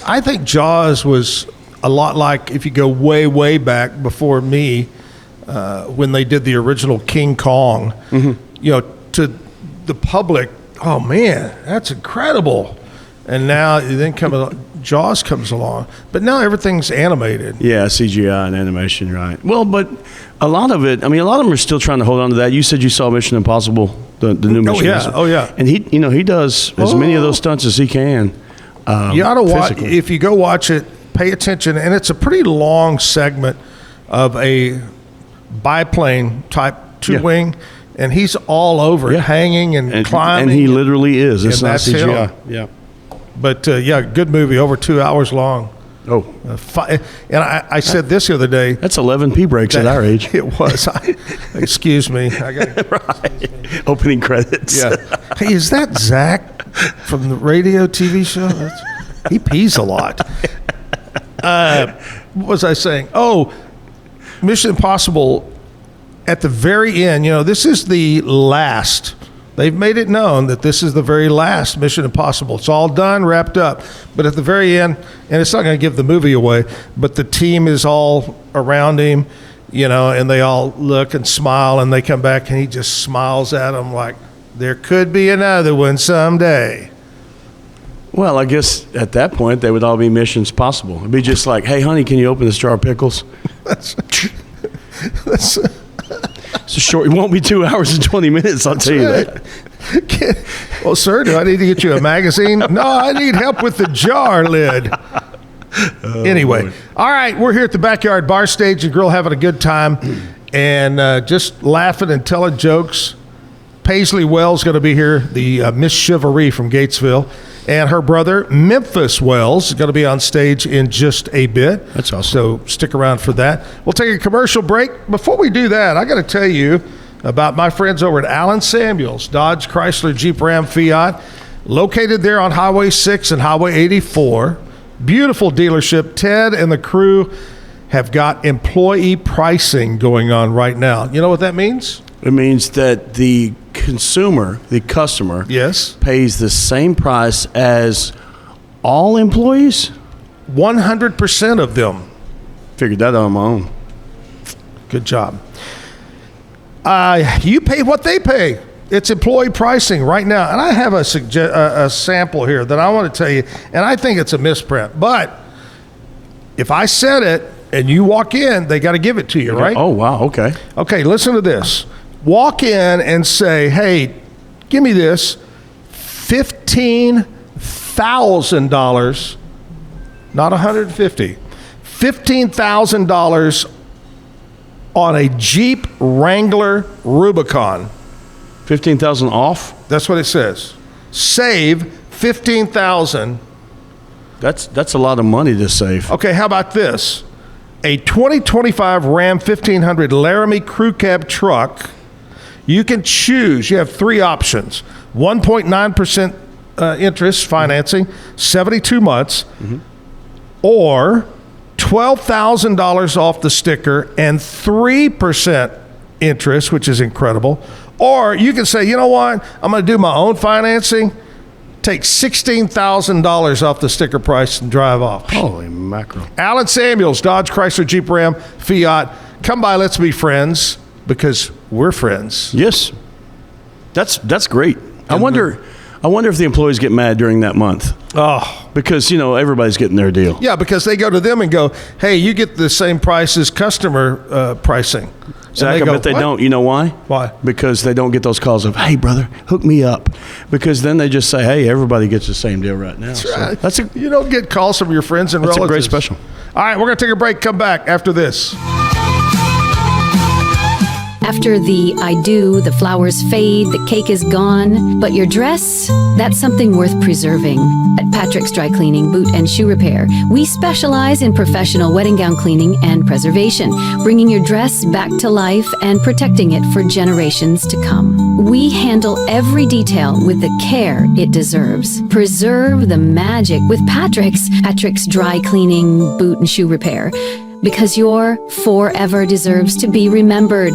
I think Jaws was a lot like, if you go way back before me, when they did the original King Kong. Mm-hmm. To the public, oh man, that's incredible. And now then Jaws comes along, but now everything's animated.
Yeah, CGI and animation, right? Well, but a lot of it. I mean, a lot of them are still trying to hold on to that. You said you saw Mission Impossible, the new Mission Impossible.
Oh yeah.
And he does as many of those stunts as he can.
You ought to watch. If you go watch it, pay attention, and it's a pretty long segment of a biplane type two-wing. And he's all over it, hanging and climbing.
And he literally is. It's not CGI.
Him. Yeah. But, good movie, over 2 hours long.
Oh.
And I said this the other day.
That's 11 pee breaks at our age.
It was. Excuse me.
Right. Opening credits.
Yeah. Hey, is that Zach from the radio TV show? He pees a lot. What was I saying? Oh, Mission Impossible, at the very end, this is the last. They've made it known that this is the very last Mission Impossible. It's all done, wrapped up. But at the very end, and it's not going to give the movie away, but the team is all around him, and they all look and smile, and they come back, and he just smiles at them like, there could be another one someday.
Well, I guess at that point, they would all be missions possible. It'd be just like, hey, honey, can you open this jar of pickles? That's so short. It won't be 2 hours and 20 minutes, I'll tell you that.
Well, sir, do I need to get you a magazine? No, I need help with the jar lid. Anyway, boy. All right, we're here at the Backyard Bar Stage and Grill having a good time and just laughing and telling jokes. Paisley Wells going to be here, the Miss Chivalry from Gatesville, and her brother, Memphis Wells, is going to be on stage in just a bit.
That's awesome.
So stick around for that. We'll take a commercial break. Before we do that, I got to tell you about my friends over at Allen Samuels, Dodge, Chrysler, Jeep, Ram, Fiat, located there on Highway 6 and Highway 84. Beautiful dealership. Ted and the crew have got employee pricing going on right now. You know what that means?
It means that the consumer, the customer,
yes,
pays the same price as all employees?
100% of them.
Figured that out on my own.
Good job. You pay what they pay. It's employee pricing right now. And I have a sample here that I want to tell you, and I think it's a misprint. But if I said it and you walk in, they got to give it to you, right?
Oh, wow. Okay.
Okay, listen to this. Walk in and say, hey, give me this. $15,000, not $150,000, $15,000 on a Jeep Wrangler Rubicon.
15,000 off?
That's what it says. Save $15,000.
That's a lot of money to save.
Okay, how about this? A 2025 Ram 1500 Laramie Crew Cab truck. You can choose. You have three options. 1.9% interest financing, 72 months, or $12,000 off the sticker and 3% interest, which is incredible. Or you can say, you know what? I'm going to do my own financing, take $16,000 off the sticker price and drive off.
Holy mackerel.
Alan Samuels, Dodge, Chrysler, Jeep, Ram, Fiat. Come by, let's be friends, because we're friends.
Yes. That's great. I wonder if the employees get mad during that month.
Oh.
Because, everybody's getting their deal.
Yeah, because they go to them and go, hey, you get the same price as customer pricing.
Zach, I bet they don't. You know why?
Why?
Because they don't get those calls of, hey, brother, hook me up. Because then they just say, hey, everybody gets the same deal right now.
That's right. You don't get calls from your friends and relatives.
That's a great special.
All right, we're going to take a break. Come back after this.
After the I do, the flowers fade, the cake is gone, but your dress, that's something worth preserving. At Patrick's Dry Cleaning, Boot and Shoe Repair, we specialize in professional wedding gown cleaning and preservation, bringing your dress back to life and protecting it for generations to come. We handle every detail with the care it deserves. Preserve the magic with Patrick's Dry Cleaning, Boot and Shoe Repair, because your forever deserves to be remembered.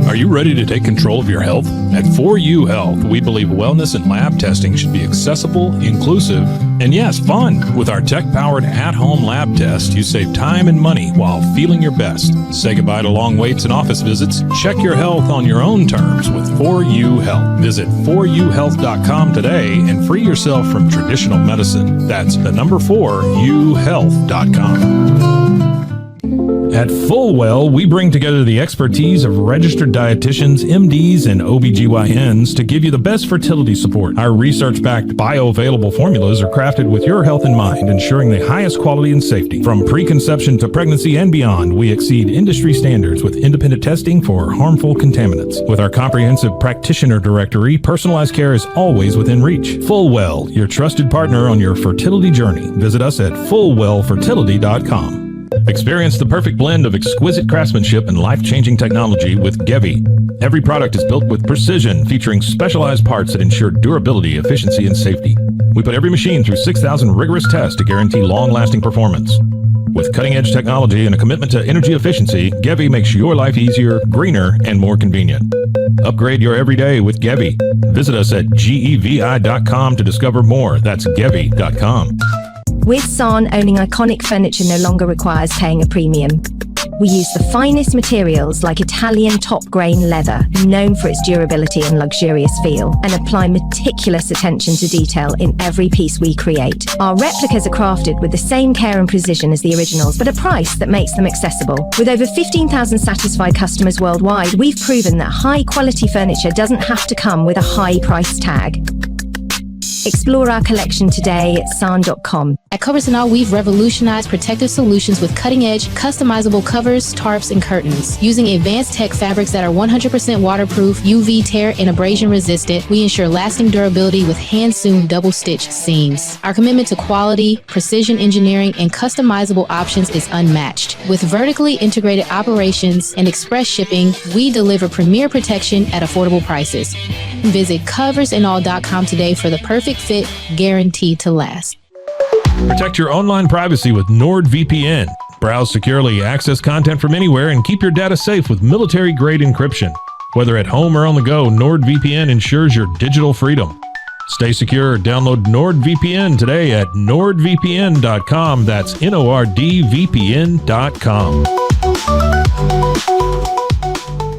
Are you ready to take control of your health? At 4U Health, we believe wellness and lab testing should be accessible, inclusive, and yes, fun. With our tech-powered at-home lab test, you save time and money while feeling your best. Say goodbye to long waits and office visits. Check your health on your own terms with 4U Health. Visit 4uhealth.com today and free yourself from traditional medicine. That's the number 4uhealth.com. At Fullwell, we bring together the expertise of registered dietitians, MDs, and OBGYNs to give you the best fertility support. Our research-backed bioavailable formulas are crafted with your health in mind, ensuring the highest quality and safety. From preconception to pregnancy and beyond, we exceed industry standards with independent testing for harmful contaminants. With our comprehensive practitioner directory, personalized care is always within reach. Fullwell, your trusted partner on your fertility journey. Visit us at fullwellfertility.com. Experience the perfect blend of exquisite craftsmanship and life-changing technology with Gevi. Every product is built with precision, featuring specialized parts that ensure durability, efficiency, and safety. We put every machine through 6,000 rigorous tests to guarantee long-lasting performance. With cutting-edge technology and a commitment to energy efficiency, Gevi makes your life easier, greener, and more convenient. Upgrade your everyday with Gevi. Visit us at gevi.com to discover more. That's gevi.com.
With San, owning iconic furniture no longer requires paying a premium. We use the finest materials like Italian top-grain leather, known for its durability and luxurious feel, and apply meticulous attention to detail in every piece we create. Our replicas are crafted with the same care and precision as the originals, but a price that makes them accessible. With over 15,000 satisfied customers worldwide, we've proven that high-quality furniture doesn't have to come with a high price tag. Explore our collection today at san.com.
At Covers & All, we've revolutionized protective solutions with cutting-edge, customizable covers, tarps, and curtains. Using advanced tech fabrics that are 100% waterproof, UV tear, and abrasion resistant, we ensure lasting durability with hand-sewn double-stitch seams. Our commitment to quality, precision engineering, and customizable options is unmatched. With vertically integrated operations and express shipping, we deliver premier protection at affordable prices. Visit coversandall.com today for the perfect fit, guaranteed to last.
Protect your online privacy with NordVPN. Browse securely, access content from anywhere, and keep your data safe with military-grade encryption. Whether at home or on the go, NordVPN ensures your digital freedom. Stay secure. Download NordVPN today at nordvpn.com. That's NORDVPN.com.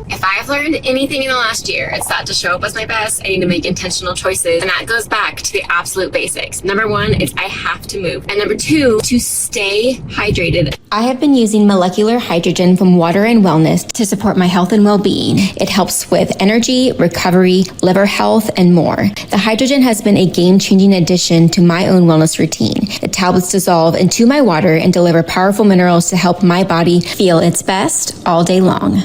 If I've learned learned anything in the last year, it's that to show up as my best, I need to make intentional choices. And that goes back to the absolute basics. Number one is I have to move. And number two, to stay hydrated.
I have been using molecular hydrogen from Water and Wellness to support my health and well-being. It helps with energy, recovery, liver health, and more. The hydrogen has been a game-changing addition to my own wellness routine. The tablets dissolve into my water and deliver powerful minerals to help my body feel its best all day long.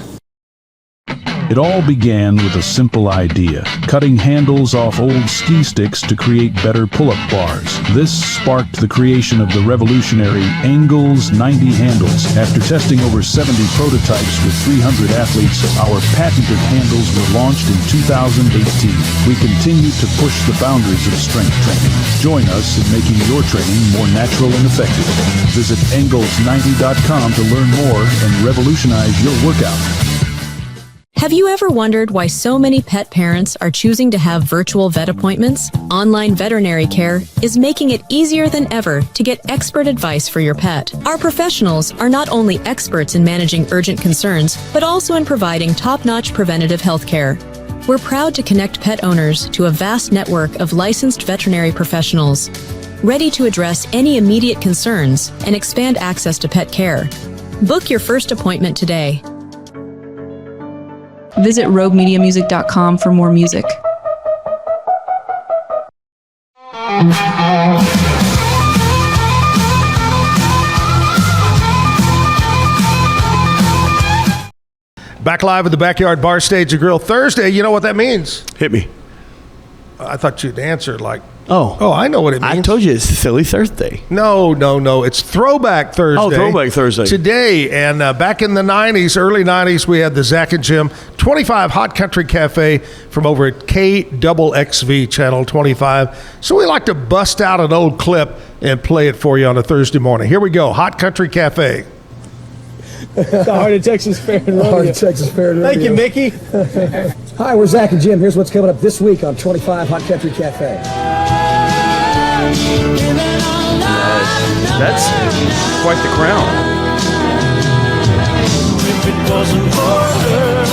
It all began with a simple idea, cutting handles off old ski sticks to create better pull-up bars. This sparked the creation of the revolutionary Angles 90 handles. After testing over 70 prototypes with 300 athletes, our patented handles were launched in 2018. We continue to push the boundaries of strength training. Join us in making your training more natural and effective. Visit Angles90.com to learn more and revolutionize your workout.
Have you ever wondered why so many pet parents are choosing to have virtual vet appointments? Online veterinary care is making it easier than ever to get expert advice for your pet. Our professionals are not only experts in managing urgent concerns, but also in providing top-notch preventative health care. We're proud to connect pet owners to a vast network of licensed veterinary professionals, ready to address any immediate concerns and expand access to pet care. Book your first appointment today.
Visit roguemediamusic.com for more music.
Back live at the Backyard Bar Stage and Grill Thursday. You know what that means?
Hit me.
I thought you'd answer like,
Oh,
I know what it means.
I told you it's Silly Thursday.
No. It's Throwback Thursday.
Oh, Throwback Thursday.
Today. And back in the 90s, early 90s, we had the Zach and Jim 25 Hot Country Cafe from over at KXXV Channel 25. So we like to bust out an old clip and play it for you on a Thursday morning. Here we go. Hot Country Cafe.
The Heart of Texas Fair and Rodeo.
Heart of Texas Fair and Rodeo.
Thank you, Mickey.
Hi, we're Zach and Jim. Here's what's coming up this week on 25 Hot Country Cafe.
That's quite the crown.
If it wasn't for her,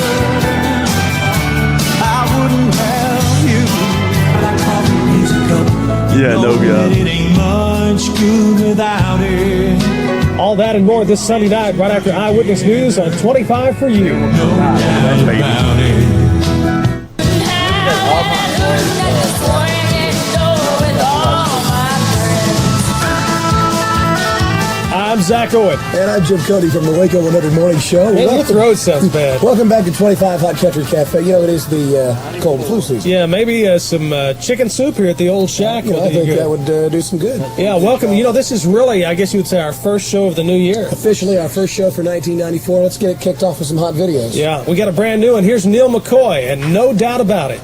I wouldn't have you.
Yeah, no doubt.
It ain't much good without it.
All that and more this Sunday night, right after Eyewitness News on 25 for you.
No doubt about it.
I'm Zach Owen.
And I'm Jim Cody from the Waco 100 Morning Show.
Hey, your throat sounds bad.
Welcome back to 25 Hot Country Cafe. You know, it is the cold and flu season.
Yeah, maybe some chicken soup here at the Old Shack.
I think that would do some good.
Yeah, welcome. You know, this is really, I guess you would say, our first show of the new year.
Officially our first show for 1994. Let's get it kicked off with some hot videos.
Yeah, we got a brand new one. Here's Neil McCoy, and No Doubt About It.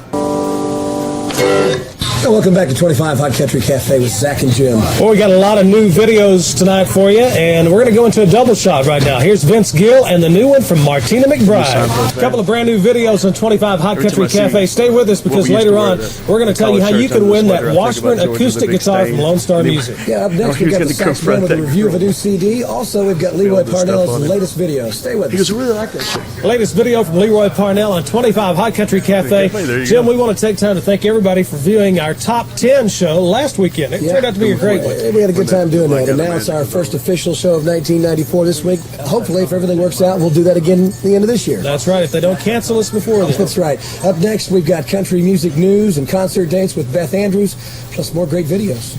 And welcome back to 25 Hot Country Cafe with Zach and Jim.
Well, we got a lot of new videos tonight for you, and we're going to go into a double shot right now. Here's Vince Gill and the new one from Martina McBride. A couple of brand new videos on 25 Hot Country Cafe. Stay with us because later on, we're going to tell you how you can win that Washburn acoustic guitar from Lone Star Music.
Yeah, up next we've got the sax band with a review of a new CD. Also, we've got Leroy Parnell's latest video. Stay with us.
Because we really like that shit.
Latest video from Leroy Parnell on 25 Hot Country Cafe. Jim, we want to take time to thank everybody for viewing our Top 10 show last weekend. It turned out to be a great one.
We had a good time doing that. And now it's our first official show of 1994 this week. Hopefully, if everything works out, we'll do that again at the end of this year.
That's right. If they don't cancel us before then.
That's right. Up next, we've got country music news and concert dates with Beth Andrews, plus more great videos.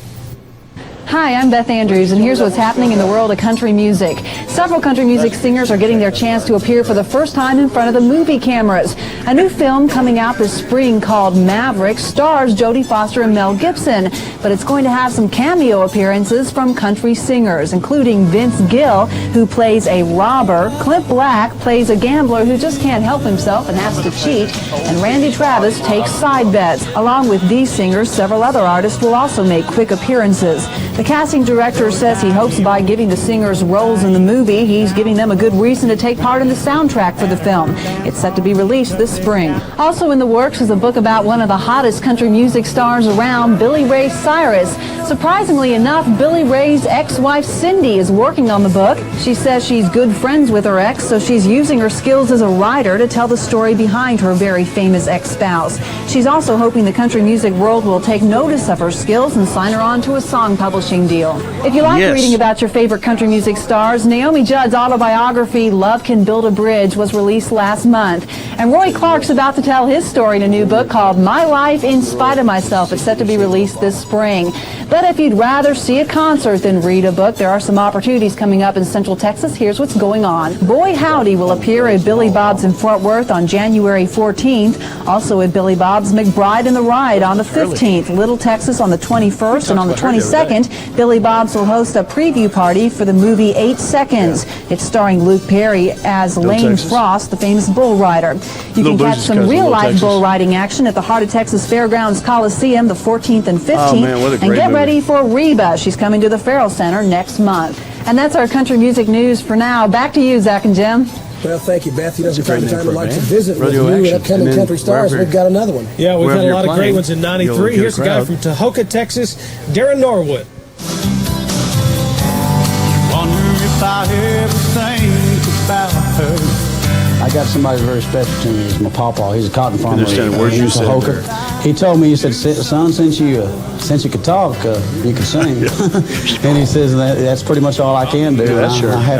Hi, I'm Beth Andrews, and here's what's happening in the world of country music. Several country music singers are getting their chance to appear for the first time in front of the movie cameras. A new film coming out this spring called Maverick stars Jodie Foster and Mel Gibson, but it's going to have some cameo appearances from country singers, including Vince Gill, who plays a robber, Clint Black plays a gambler who just can't help himself and has to cheat, and Randy Travis takes side bets. Along with these singers, several other artists will also make quick appearances. The casting director says he hopes by giving the singers roles in the movie, movie, he's giving them a good reason to take part in the soundtrack for the film. It's set to be released this spring. Also in the works is a book about one of the hottest country music stars around, Billy Ray Cyrus. Surprisingly enough, Billy Ray's ex-wife Cindy is working on the book. She says she's good friends with her ex, so she's using her skills as a writer to tell the story behind her very famous ex-spouse. She's also hoping the country music world will take notice of her skills and sign her on to a song publishing deal. If you like reading about your favorite country music stars, Naomi Judd's autobiography, Love Can Build a Bridge, was released last month. And Roy Clark's about to tell his story in a new book called My Life in Spite of Myself. It's set to be released this spring. But if you'd rather see a concert than read a book, there are some opportunities coming up in Central Texas. Here's what's going on. Boy Howdy will appear at Billy Bob's in Fort Worth on January 14th. Also at Billy Bob's McBride and the Ride on the 15th. Little Texas on the 21st, and on the 22nd, Billy Bob's will host a preview party for the movie 8 Seconds. It's starring Luke Perry as Lane Frost, the famous bull rider. You can catch some real-life bull riding action at the Heart of Texas Fairgrounds Coliseum the 14th and 15th. And get ready for Reba. She's coming to the Farrell Center next month. And that's our country music news for now. Back to you, Zach and Jim.
Well, thank you, Beth. From time to time, I'd like to visit with new and upcoming country stars. We've got another one.
Yeah, we've had a lot of great ones in 93. Here's a guy from Tahoka, Texas, Darren Norwood.
Wonder if I ever think about her.
I got somebody very special to me. He's my pawpaw. He's a cotton farmer in Tahoka. He told me, he said, son, since you could talk, you could sing. And he says, that's pretty much all I can do.
Yeah,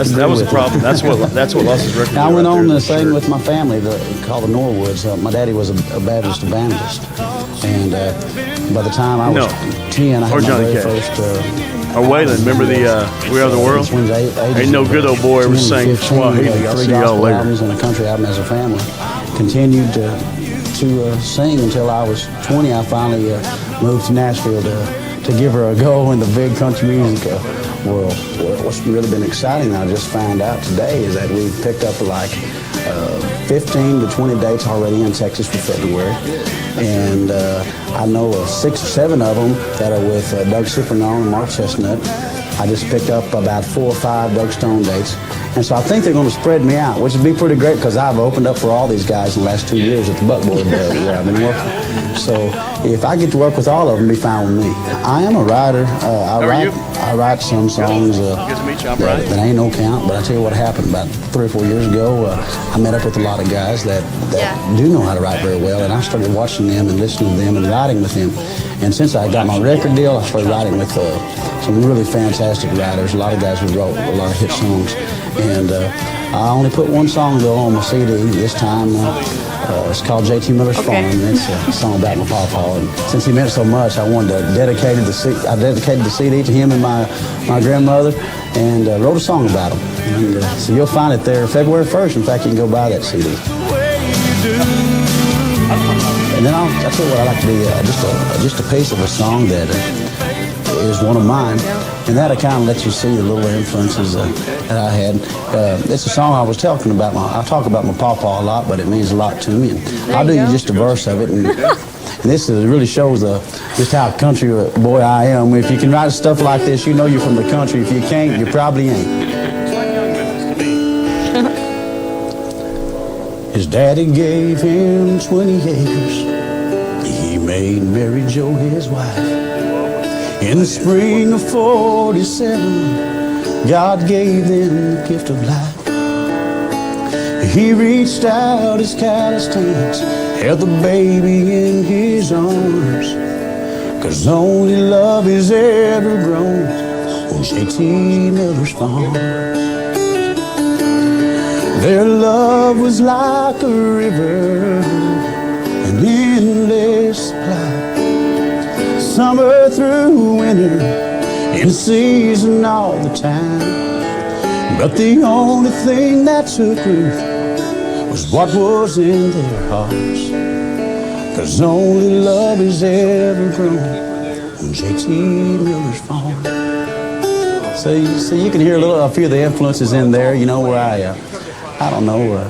that was a problem. That's what lost his record.
I went on to sing with my family, called the Norwoods. My daddy was a Baptist evangelist. And by the time I was 10, I had my very first...
Or Waylon, remember the We Are the World? Ain't no good old boy ever sang Swahili. I'll see y'all later.
And a country album as a family. Continued to sing until I was 20. I finally moved to Nashville to give her a go in the big country music world. What's really been exciting, I just found out today, is that we've picked up like 15 to 20 dates already in Texas for February. And I know of 6 or 7 of them that are with Doug Cipriano and Mark Chestnut. I just picked up about 4 or 5 Doug Stone dates. And so I think they're going to spread me out, which would be pretty great because I've opened up for all these guys in the last 2 years at the Buckboard where I've been working. So if I get to work with all of them, it'll be fine with me. I am a writer. I write some songs that ain't no count, but I tell you what happened about 3 or 4 years ago. I met up with a lot of guys that do know how to write very well, and I started watching them and listening to them and writing with them. And since I got my record deal, I started writing with some really fantastic writers, a lot of guys who wrote a lot of hit songs. And I only put one song though on my CD this time. It's called J.T. Miller's Farm. It's a song about my pawpaw. And since he meant so much, I wanted to dedicate the CD to him and my grandmother, and wrote a song about him. And, so you'll find it there February 1st. In fact, you can go buy that CD. And then I'll tell you what I like to do, just a piece of a song that is one of mine, and that'll kind of let you see the little influences that I had. It's a song I was talking about. I talk about my pawpaw a lot, but it means a lot to me. And I'll do you just a verse of it, and this really shows just how country boy I am. If you can write stuff like this, you know you're from the country. If you can't, you probably ain't. His daddy gave him 20 acres. He made Mary Jo his wife. In the spring of 47, God gave them the gift of life. He reached out his calloused hands, held the baby in his arms, 'cause only love is ever grown on J.T. Miller's farm. Their love was like a river, an endless supply. Summer through winter, in season all the time. But the only thing that took root was what was in their hearts, 'cause only love is ever grown on J.T. Miller's farm. So you can hear a few of the influences in there, you know, where I don't know,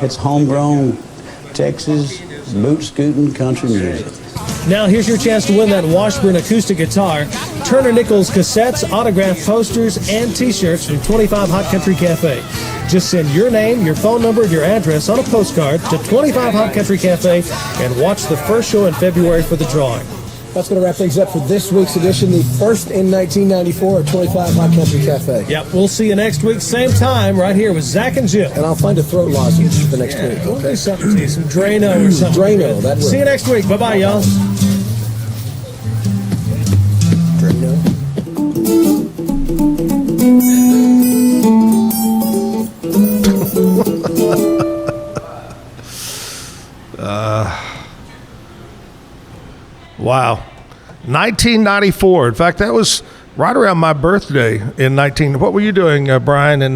it's homegrown Texas boot scooting country music.
Now here's your chance to win that Washburn acoustic guitar. Turner Nichols cassettes, autographed posters, and T-shirts from 25 Hot Country Cafe. Just send your name, your phone number, and your address on a postcard to 25 Hot Country Cafe and watch the first show in February for the drawing.
That's going to wrap things up for this week's edition, the first in 1994 at 25 Hot Country Cafe.
Yep, we'll see you next week, same time, right here with Zach and Jill.
And I'll find a throat lozenge for next week.
We'll do something to you, some Drano or something.
Drano, that will.
See you next week. Bye-bye, y'all. Wow. 1994. In fact, that was right around my birthday in What were you doing, Brian, in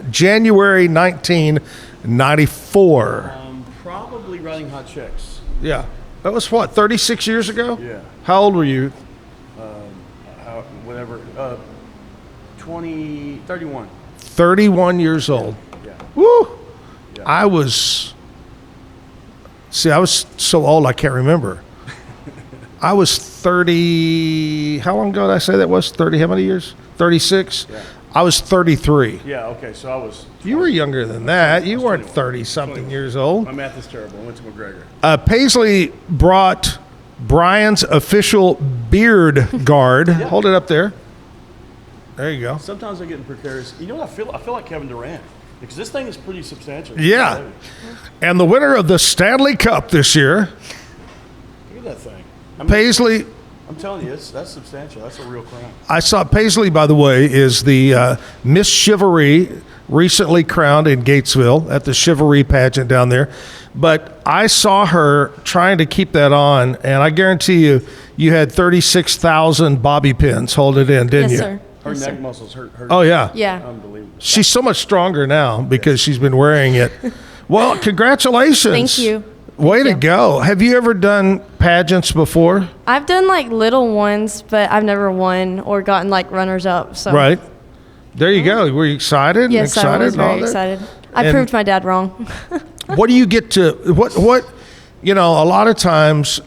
January 1994?
Probably writing hot checks.
Yeah. That was what, 36 years ago?
Yeah.
How old were you?
31.
31 years old.
Yeah.
Woo! Yeah. I was so old I can't remember. I was 30, how long ago did I say that was? 30, how many years? 36?
Yeah.
I was 33.
Yeah, okay, so I was... 20.
You were younger than that. You weren't 30-something years old.
My math is terrible. I went to McGregor.
Paisley brought Brian's official beard guard.
Yeah.
Hold it up there. There you go.
Sometimes I get in precarious... You know what I feel? I feel like Kevin Durant. Because this thing is pretty substantial.
Yeah. And the winner of the Stanley Cup this year...
Look at that thing.
Paisley...
I'm telling you, that's substantial. That's a real crown.
I saw Paisley, by the way, is the Miss Chivalry, recently crowned in Gatesville at the Chivalry pageant down there. But I saw her trying to keep that on, and I guarantee you, you had 36,000 bobby pins. Hold it in, didn't you?
Her neck muscles hurt.
Oh, yeah.
Yeah.
Unbelievable.
She's so much stronger now because she's been wearing it. Well, congratulations.
Thank you.
Way to go. Have you ever done pageants before?
I've done like little ones, but I've never won or gotten like runners up. So
Right. There you go. Were you excited?
Yes,
excited
I was
and all
very
that?
excited. I
And
proved my dad wrong.
What do you get to, what, you know, a lot of times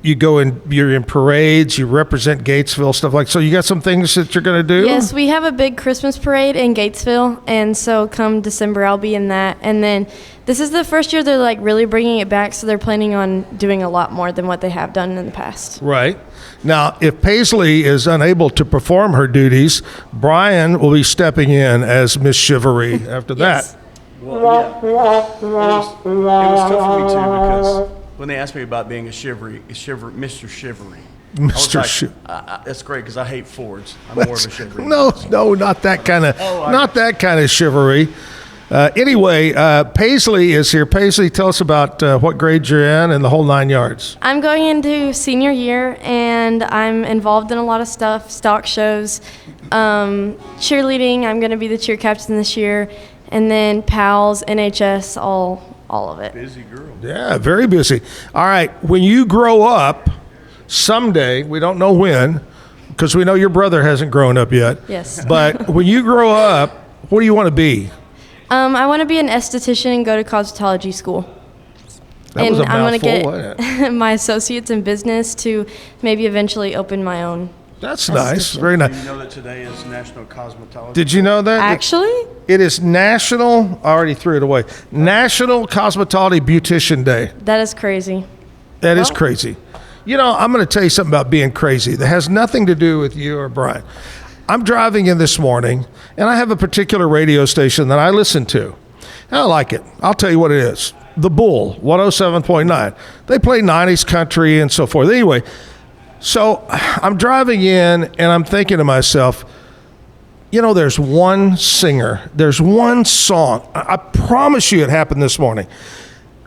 you go in, you're in parades, you represent Gatesville, stuff like, so you got some things that you're going to do?
Yes, we have a big Christmas parade in Gatesville, and so come December I'll be in that. And then this is the first year they're like really bringing it back, so they're planning on doing a lot more than what they have done in the past.
Right. Now, if Paisley is unable to perform her duties, Brian will be stepping in as Miss Chivalry after that.
Well, yeah. It was tough for me, too, because when they asked me about being Mr. Chivalry.
Mr. Chivalry.
That's great because I hate Fords. I'm more of a chivalry.
No, not that kind of, that kind of chivalry. Anyway, Paisley is here. Paisley, tell us about what grade you're in and the whole 9 yards.
I'm going into senior year, and I'm involved in a lot of stuff, stock shows, cheerleading. I'm going to be the cheer captain this year, and then PALS, NHS, all of it.
Busy girl.
Yeah, very busy. All right, when you grow up, someday, we don't know when, because we know your brother hasn't grown up yet.
Yes.
But when you grow up, what do you want to be?
I want to be an esthetician and go to cosmetology school.
That was a
I'm
mouthful,
going
wasn't
to get my associates in business to maybe eventually open my own.
That's nice. Very nice.
Do you know that today is National Cosmetology?
Did you know that?
Actually?
It is National, I already threw it away, National Cosmetology Beautician Day.
That is crazy.
That is crazy. You know, I'm going to tell you something about being crazy that has nothing to do with you or Brian. I'm driving in this morning, and I have a particular radio station that I listen to. And I like it. I'll tell you what it is. The Bull, 107.9. They play 90s country and so forth. Anyway, so I'm driving in, and I'm thinking to myself, you know, there's one singer, there's one song, I promise you it happened this morning,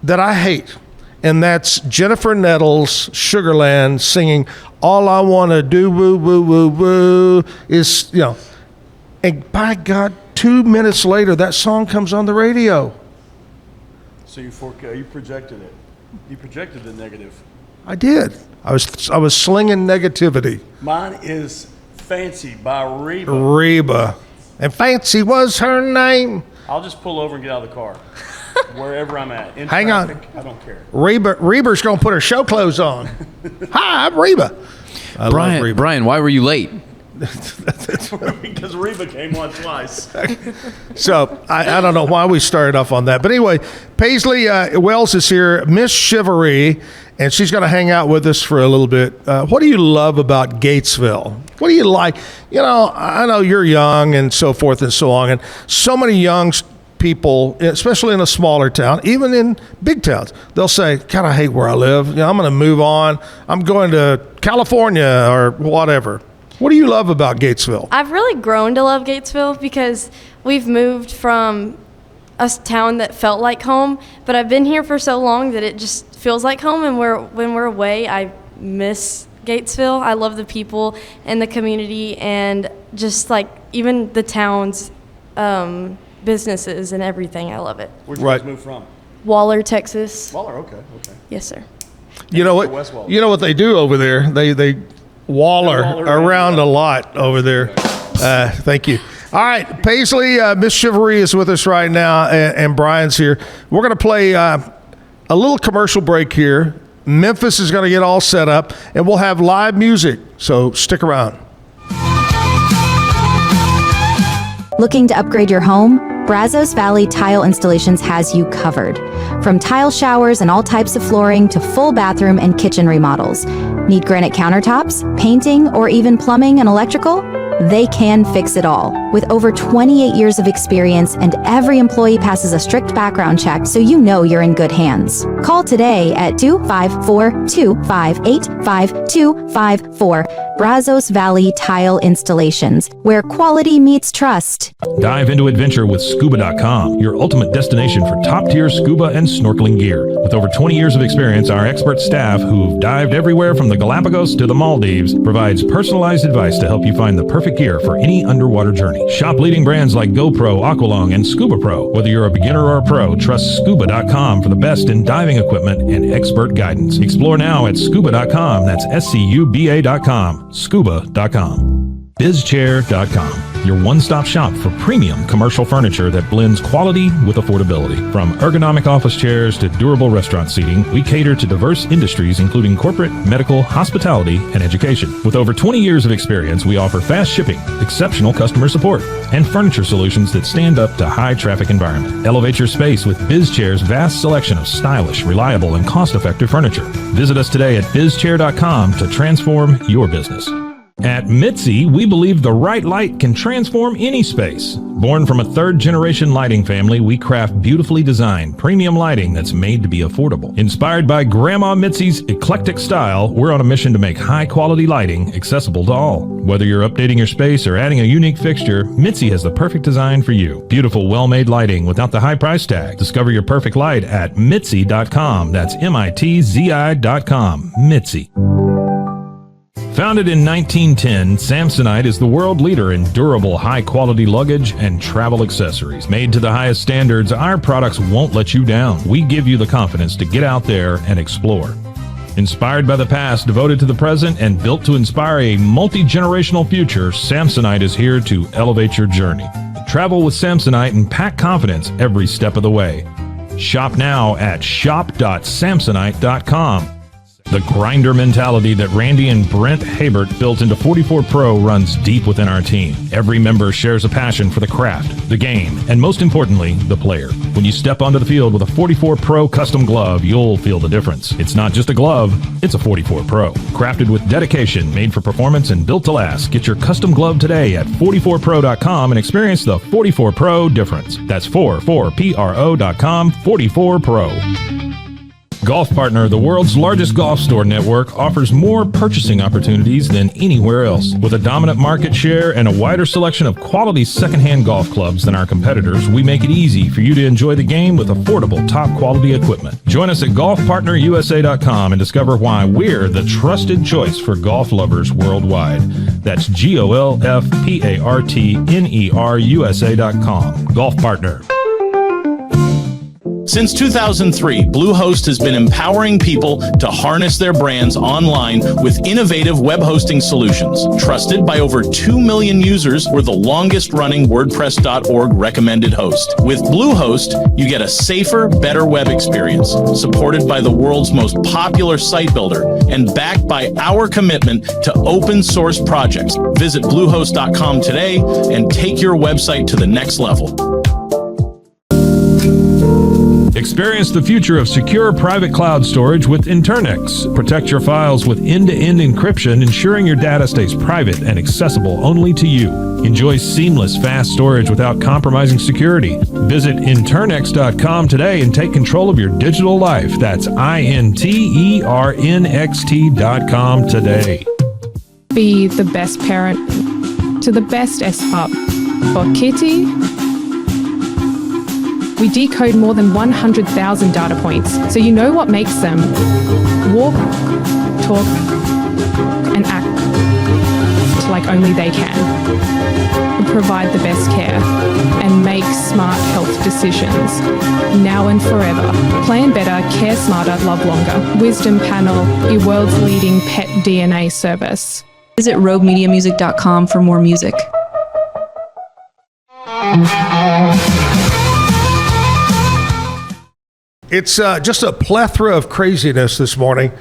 that I hate. And that's Jennifer Nettles, Sugarland, singing "All I Want to Do, woo, woo, woo, woo," is, you know. And by God, 2 minutes later, that song comes on the radio.
So you projected it. You projected the negative.
I did. I was slinging negativity.
Mine is Fancy by Reba.
Reba. And Fancy was her name.
I'll just pull over and get out of the car. Wherever I'm at. In
Hang
traffic,
on.
I don't care.
Reba's going to put her show clothes on. Hi, I'm Reba. I love Reba.
Brian, why were you late?
Because Reba came on twice.
So I don't know why we started off on that. But anyway, Paisley Wells is here, Miss Chivalry, and she's going to hang out with us for a little bit. What do you love about Gatesville? What do you like? I know you're young and so forth and so on, and so many young people, especially in a smaller town, even in big towns, they'll say, God, I hate where I live. I'm going to move on. I'm going to California or whatever. What do you love about Gatesville?
I've really grown to love Gatesville because we've moved from a town that felt like home, but I've been here for so long that it just feels like home, and when we're away, I miss Gatesville. I love the people and the community and just like even the town's businesses and everything. I love it.
Where'd you guys move from?
Waller, Texas.
Waller, okay.
Yes, sir.
You know what? You know what they do over there? They waller around a lot over there. Thank you. All right, Paisley, Miss Chivalry is with us right now, and Brian's here. We're going to play a little commercial break here. Memphis is going to get all set up, and we'll have live music, so stick around.
Looking to upgrade your home? Brazos Valley Tile Installations has you covered. From tile showers and all types of flooring to full bathroom and kitchen remodels. Need granite countertops, painting, or even plumbing and electrical? They can fix it all. With over 28 years of experience, and every employee passes a strict background check, so you know you're in good hands. Call today at 254-258-5254. Brazos Valley Tile Installations, where quality meets trust.
Dive into adventure with Scuba.com, your ultimate destination for top-tier scuba and snorkeling gear. With over 20 years of experience, our expert staff, who've dived everywhere from the Galapagos to the Maldives, provides personalized advice to help you find the perfect gear for any underwater journey. Shop leading brands like GoPro, Aqualung, and Scuba Pro. Whether you're a beginner or a pro, trust Scuba.com for the best in diving equipment and expert guidance. Explore now at Scuba.com. That's SCUBA.com. Scuba.com. BizChair.com, your one-stop shop for premium commercial furniture that blends quality with affordability. From ergonomic office chairs to durable restaurant seating, we cater to diverse industries including corporate, medical, hospitality, and education. With over 20 years of experience, we offer fast shipping, exceptional customer support, and furniture solutions that stand up to high-traffic environment. Elevate your space with BizChair's vast selection of stylish, reliable, and cost-effective furniture. Visit us today at BizChair.com to transform your business. At Mitzi, we believe the right light can transform any space. Born from a third-generation lighting family, we craft beautifully designed, premium lighting that's made to be affordable. Inspired by Grandma Mitzi's eclectic style, we're on a mission to make high-quality lighting accessible to all. Whether you're updating your space or adding a unique fixture, Mitzi has the perfect design for you. Beautiful, well-made lighting without the high price tag. Discover your perfect light at Mitzi.com. That's MITZI.com. Mitzi. Founded in 1910, Samsonite is the world leader in durable, high-quality luggage and travel accessories. Made to the highest standards, our products won't let you down. We give you the confidence to get out there and explore. Inspired by the past, devoted to the present, and built to inspire a multi-generational future, Samsonite is here to elevate your journey. Travel with Samsonite and pack confidence every step of the way. Shop now at shop.samsonite.com. The grinder mentality that Randy and Brent Habert built into 44 Pro runs deep within our team. Every member shares a passion for the craft, the game, and most importantly, the player. When you step onto the field with a 44 Pro custom glove, you'll feel the difference. It's not just a glove, it's a 44 Pro. Crafted with dedication, made for performance, and built to last. Get your custom glove today at 44pro.com and experience the 44 Pro difference. That's 44pro.com, 44 Pro. Golf Partner, the world's largest golf store network, offers more purchasing opportunities than anywhere else. With a dominant market share and a wider selection of quality secondhand golf clubs than our competitors, we make it easy for you to enjoy the game with affordable, top-quality equipment. Join us at golfpartnerusa.com and discover why we're the trusted choice for golf lovers worldwide. That's GOLFPARTNERUSA.com. Golf Partner.
Since 2003, Bluehost has been empowering people to harness their brands online with innovative web hosting solutions. Trusted by over 2 million users, we're the longest-running WordPress.org recommended host. With Bluehost, you get a safer, better web experience, supported by the world's most popular site builder, and backed by our commitment to open-source projects. Visit Bluehost.com today and take your website to the next level.
Experience the future of secure private cloud storage with Internex. Protect your files with end-to-end encryption, ensuring your data stays private and accessible only to you. Enjoy seamless, fast storage without compromising security. Visit Internex.com today and take control of your digital life. That's INTERNXT.com today.
Be the best parent to the best S-Pup. For Kitty, we decode more than 100,000 data points, so you know what makes them walk, talk, and act like only they can. We provide the best care and make smart health decisions, now and forever. Plan better, care smarter, love longer. Wisdom Panel, your world's leading pet DNA service.
Visit roguemediamusic.com for more music.
It's just a plethora of craziness this morning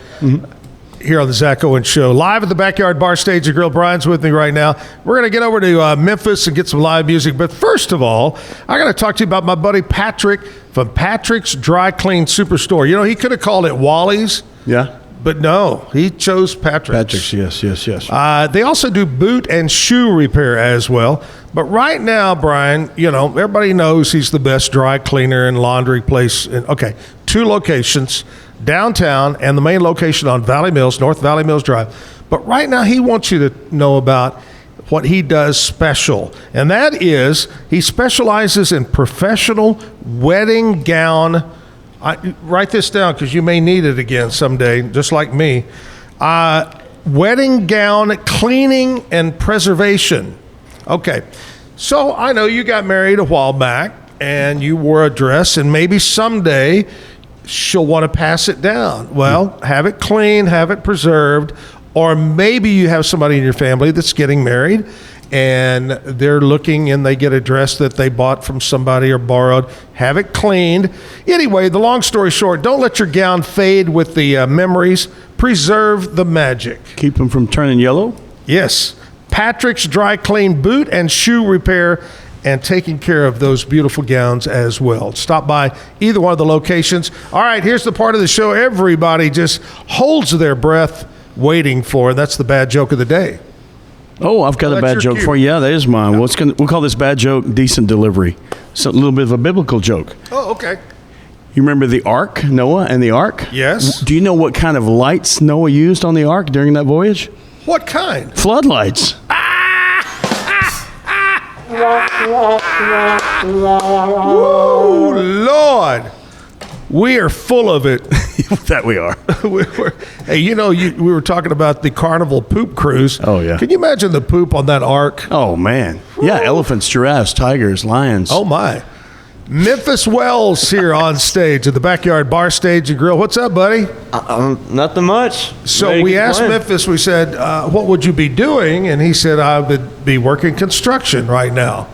here on the Zach Owens Show. Live at the Backyard Bar Stage and Grill. Brian's with me right now. We're going to get over to Memphis and get some live music. But first of all, I got to talk to you about my buddy Patrick from Patrick's Dry Clean Superstore. You know, he could have called it Wally's.
Yeah.
But no, he chose Patrick's.
Patrick's, yes.
They also do boot and shoe repair as well. But right now, Brian, you know, everybody knows he's the best dry cleaner and laundry place. Okay, 2 locations, downtown and the main location on Valley Mills, North Valley Mills Drive. But right now, he wants you to know about what he does special. And that is, he specializes in professional wedding gown. Write this down because you may need it again someday, just like me. Wedding gown cleaning and preservation. Okay, so I know you got married a while back and you wore a dress, and maybe someday she'll want to pass it down. Well, have it cleaned, have it preserved, or maybe you have somebody in your family that's getting married and they're looking and they get a dress that they bought from somebody or borrowed. Have it cleaned. Anyway, the long story short, don't let your gown fade with the memories. Preserve the magic.
Keep them from turning yellow?
Yes. Patrick's Dry Clean Boot and Shoe Repair, and taking care of those beautiful gowns as well. Stop by either one of the locations. All right, here's the part of the show everybody just holds their breath waiting for. That's the bad joke of the day.
Oh, I've got a bad joke for you. Yeah, that is mine. We'll call this bad joke decent delivery. It's a little bit of a biblical joke.
Oh, okay.
You remember the ark, Noah and the ark?
Yes.
Do you know what kind of lights Noah used on the ark during that voyage?
What kind?
Floodlights.
Woo, Lord. We are full of it.
That we are.
Hey, you know, we were talking about the Carnival poop cruise.
Oh, yeah.
Can you imagine the poop on that ark?
Oh, man. Yeah, elephants, giraffes, tigers, lions.
Oh, my. Memphis Wells here on stage at the Backyard Bar Stage and Grill. What's up, buddy?
Nothing much.
So we asked Memphis, we said, what would you be doing? And he said, I would be working construction right now.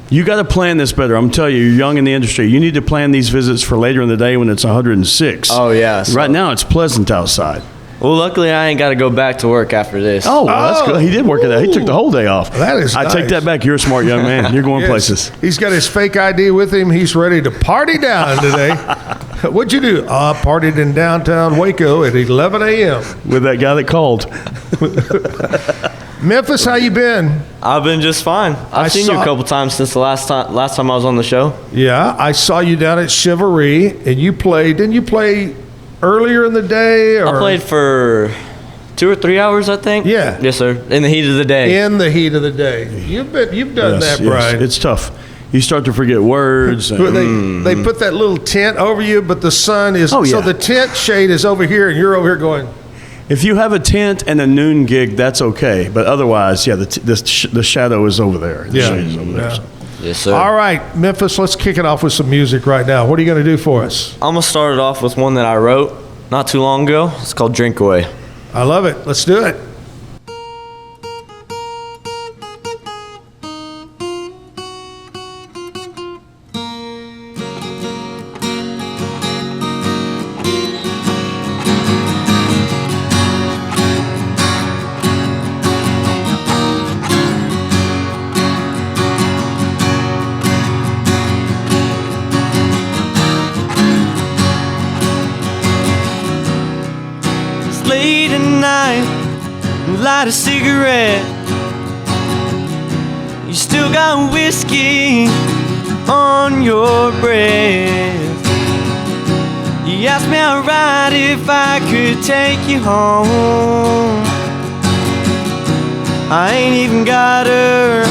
You got to plan this better. I'm telling you, you're young in the industry. You need to plan these visits for later in the day when it's 106.
Oh, yeah. So
right now, it's pleasant outside.
Well, luckily, I ain't got to go back to work after this.
Oh, well, that's good. He did work at that. He took the whole day off.
That is nice.
I take that back. You're a smart young man. You're going places.
He's got his fake ID with him. He's ready to party down today. What'd you do? Partied in downtown Waco at 11 a.m.
with that guy that called.
Memphis, how you been?
I've been just fine. I've seen you a couple times since the last time I was on the show.
Yeah, I saw you down at Chivalry, and you played. Didn't you play earlier in the day? Or?
I played for 2 or 3 hours, I think.
Yeah.
Yes, sir. In the heat of the day.
In the heat of the day. You've done that, Brian.
It's tough. You start to forget words.
They put that little tent over you, but the sun is...
Oh, yeah.
So the tent shade is over here, and you're over here going...
If you have a tent and a noon gig, that's okay. But otherwise, yeah, the shadow is over there. The shade is over there. So.
Yes, sir.
All right, Memphis, let's kick it off with some music right now. What are you going to do for us?
I'm going to start it off with one that I wrote not too long ago. It's called Drink Away.
I love it. Let's do it.
Late at night, light a cigarette. You still got whiskey on your breath. You asked me outright if I could take you home. I ain't even got her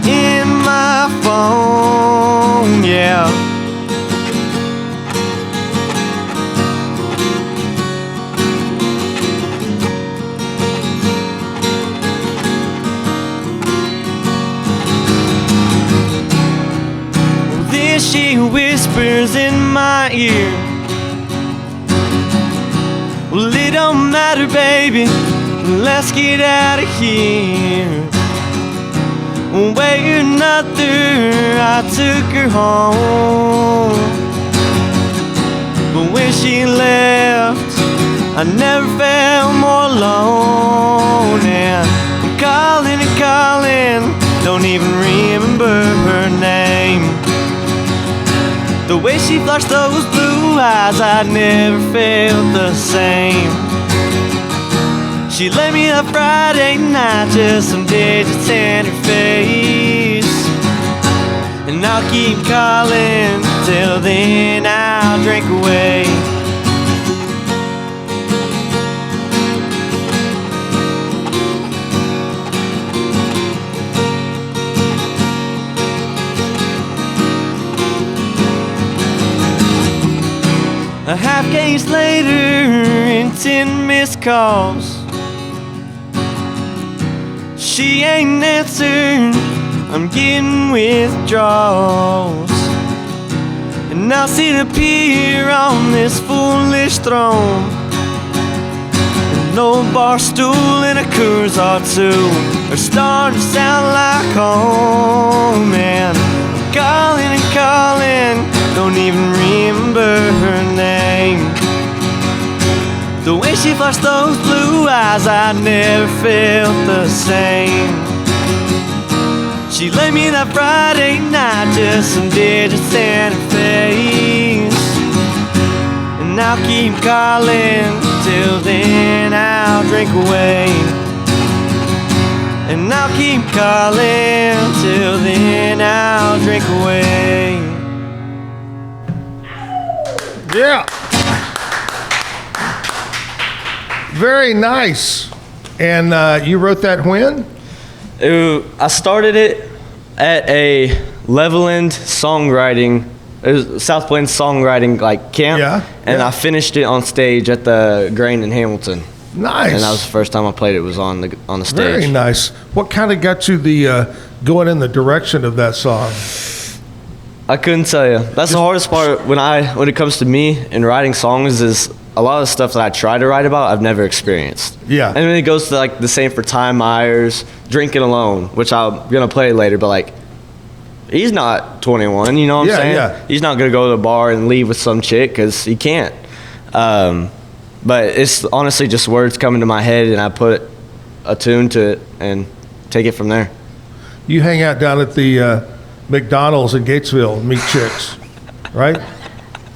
in my phone, yeah. She whispers in my ear, well, it don't matter, baby, let's get out of here. Wait another, I took her home, but when she left, I never felt more alone. And I'm calling and calling, don't even remember her name. The way she flashed those blue eyes, I never felt the same. She left me that Friday night, just some digits in her face. And I'll keep calling, till then I'll drink away. A half case later and 10 missed calls. She ain't answered, I'm getting withdrawals. And I'll sit up here on this foolish throne, an old bar stool and a Coors or two are starting to sound like home. And I'm calling and calling, don't even remember her name. The way she flashed those blue eyes, I never felt the same. She left me that Friday night, just some digits in her face. And I'll keep calling, till then I'll drink away. And I'll keep calling, till then I'll drink away.
Yeah. Very nice. And you wrote that when?
I started it at a Leveland songwriting, it was South Plains songwriting like camp.
Yeah.
And I finished it on stage at the Grain in Hamilton.
Nice.
And that was the first time I played it, was on the stage.
Very nice. What kind of got you the going in the direction of that song?
I couldn't tell you. That's the hardest part when it comes to me and writing songs, is a lot of the stuff that I try to write about, I've never experienced.
Yeah.
And then it goes to like the same for Time Myers, Drinking Alone, which I'm gonna play later, but like, he's not 21, you know what I'm saying?
Yeah.
He's not gonna go to the bar and leave with some chick, because he can't. But it's honestly just words coming to my head, and I put a tune to it and take it from there.
You hang out down at the McDonald's in Gatesville and meet chicks, right?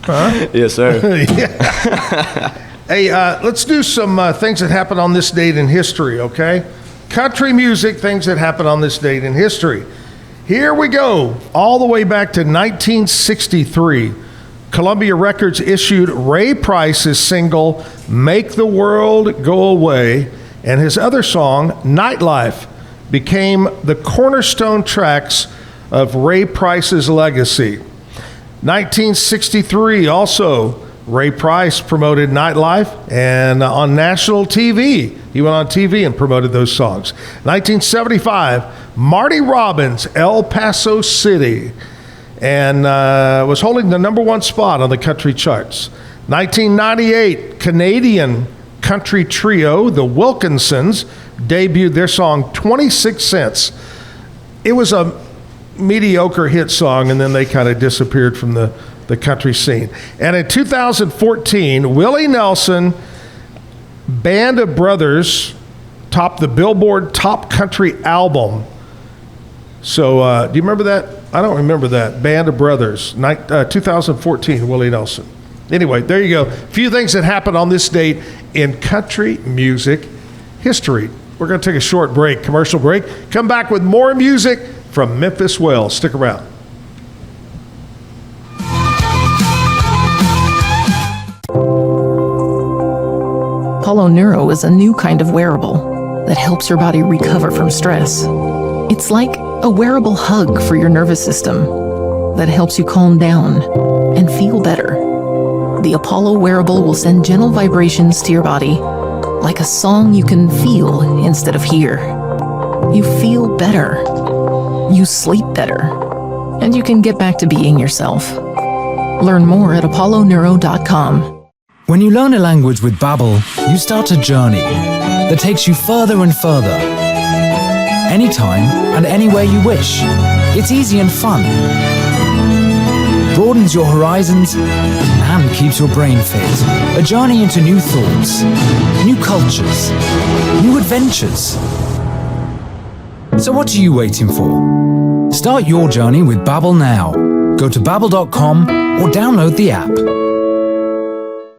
Huh?
Yes, sir.
Yeah. Hey, let's do some things that happened on this date in history, okay? Country music, things that happened on this date in history. Here we go, all the way back to 1963. Columbia Records issued Ray Price's single, Make the World Go Away, and his other song, Nightlife, became the cornerstone tracks of Ray Price's legacy. 1963, also, Ray Price promoted Nightlife, and on national TV, he went on TV and promoted those songs. 1975, Marty Robbins, El Paso City, and was holding the number one spot on the country charts. 1998, Canadian country trio, the Wilkinsons, debuted their song 26 Cents. It was a mediocre hit song, and then they kind of disappeared from the country scene. And in 2014, Willie Nelson, Band of Brothers, topped the Billboard Top Country Album. So do you remember that? I don't remember that. Band of Brothers, 2014, Willie Nelson. Anyway, there you go. A few things that happened on this date in country music history. We're going to take a short break, commercial break. Come back with more music from Memphis Wells. Stick around.
Apollo Neuro is a new kind of wearable that helps your body recover from stress. It's like a wearable hug for your nervous system that helps you calm down and feel better. The Apollo wearable will send gentle vibrations to your body, like a song you can feel instead of hear. You feel better, you sleep better, and you can get back to being yourself. Learn more at apolloneuro.com.
When you learn a language with Babbel, you start a journey that takes you further and further. Anytime and anywhere you wish. It's easy and fun. Broadens your horizons and keeps your brain fit. A journey into new thoughts, new cultures, new adventures. So what are you waiting for? Start your journey with Babbel now. Go to babbel.com or download the app.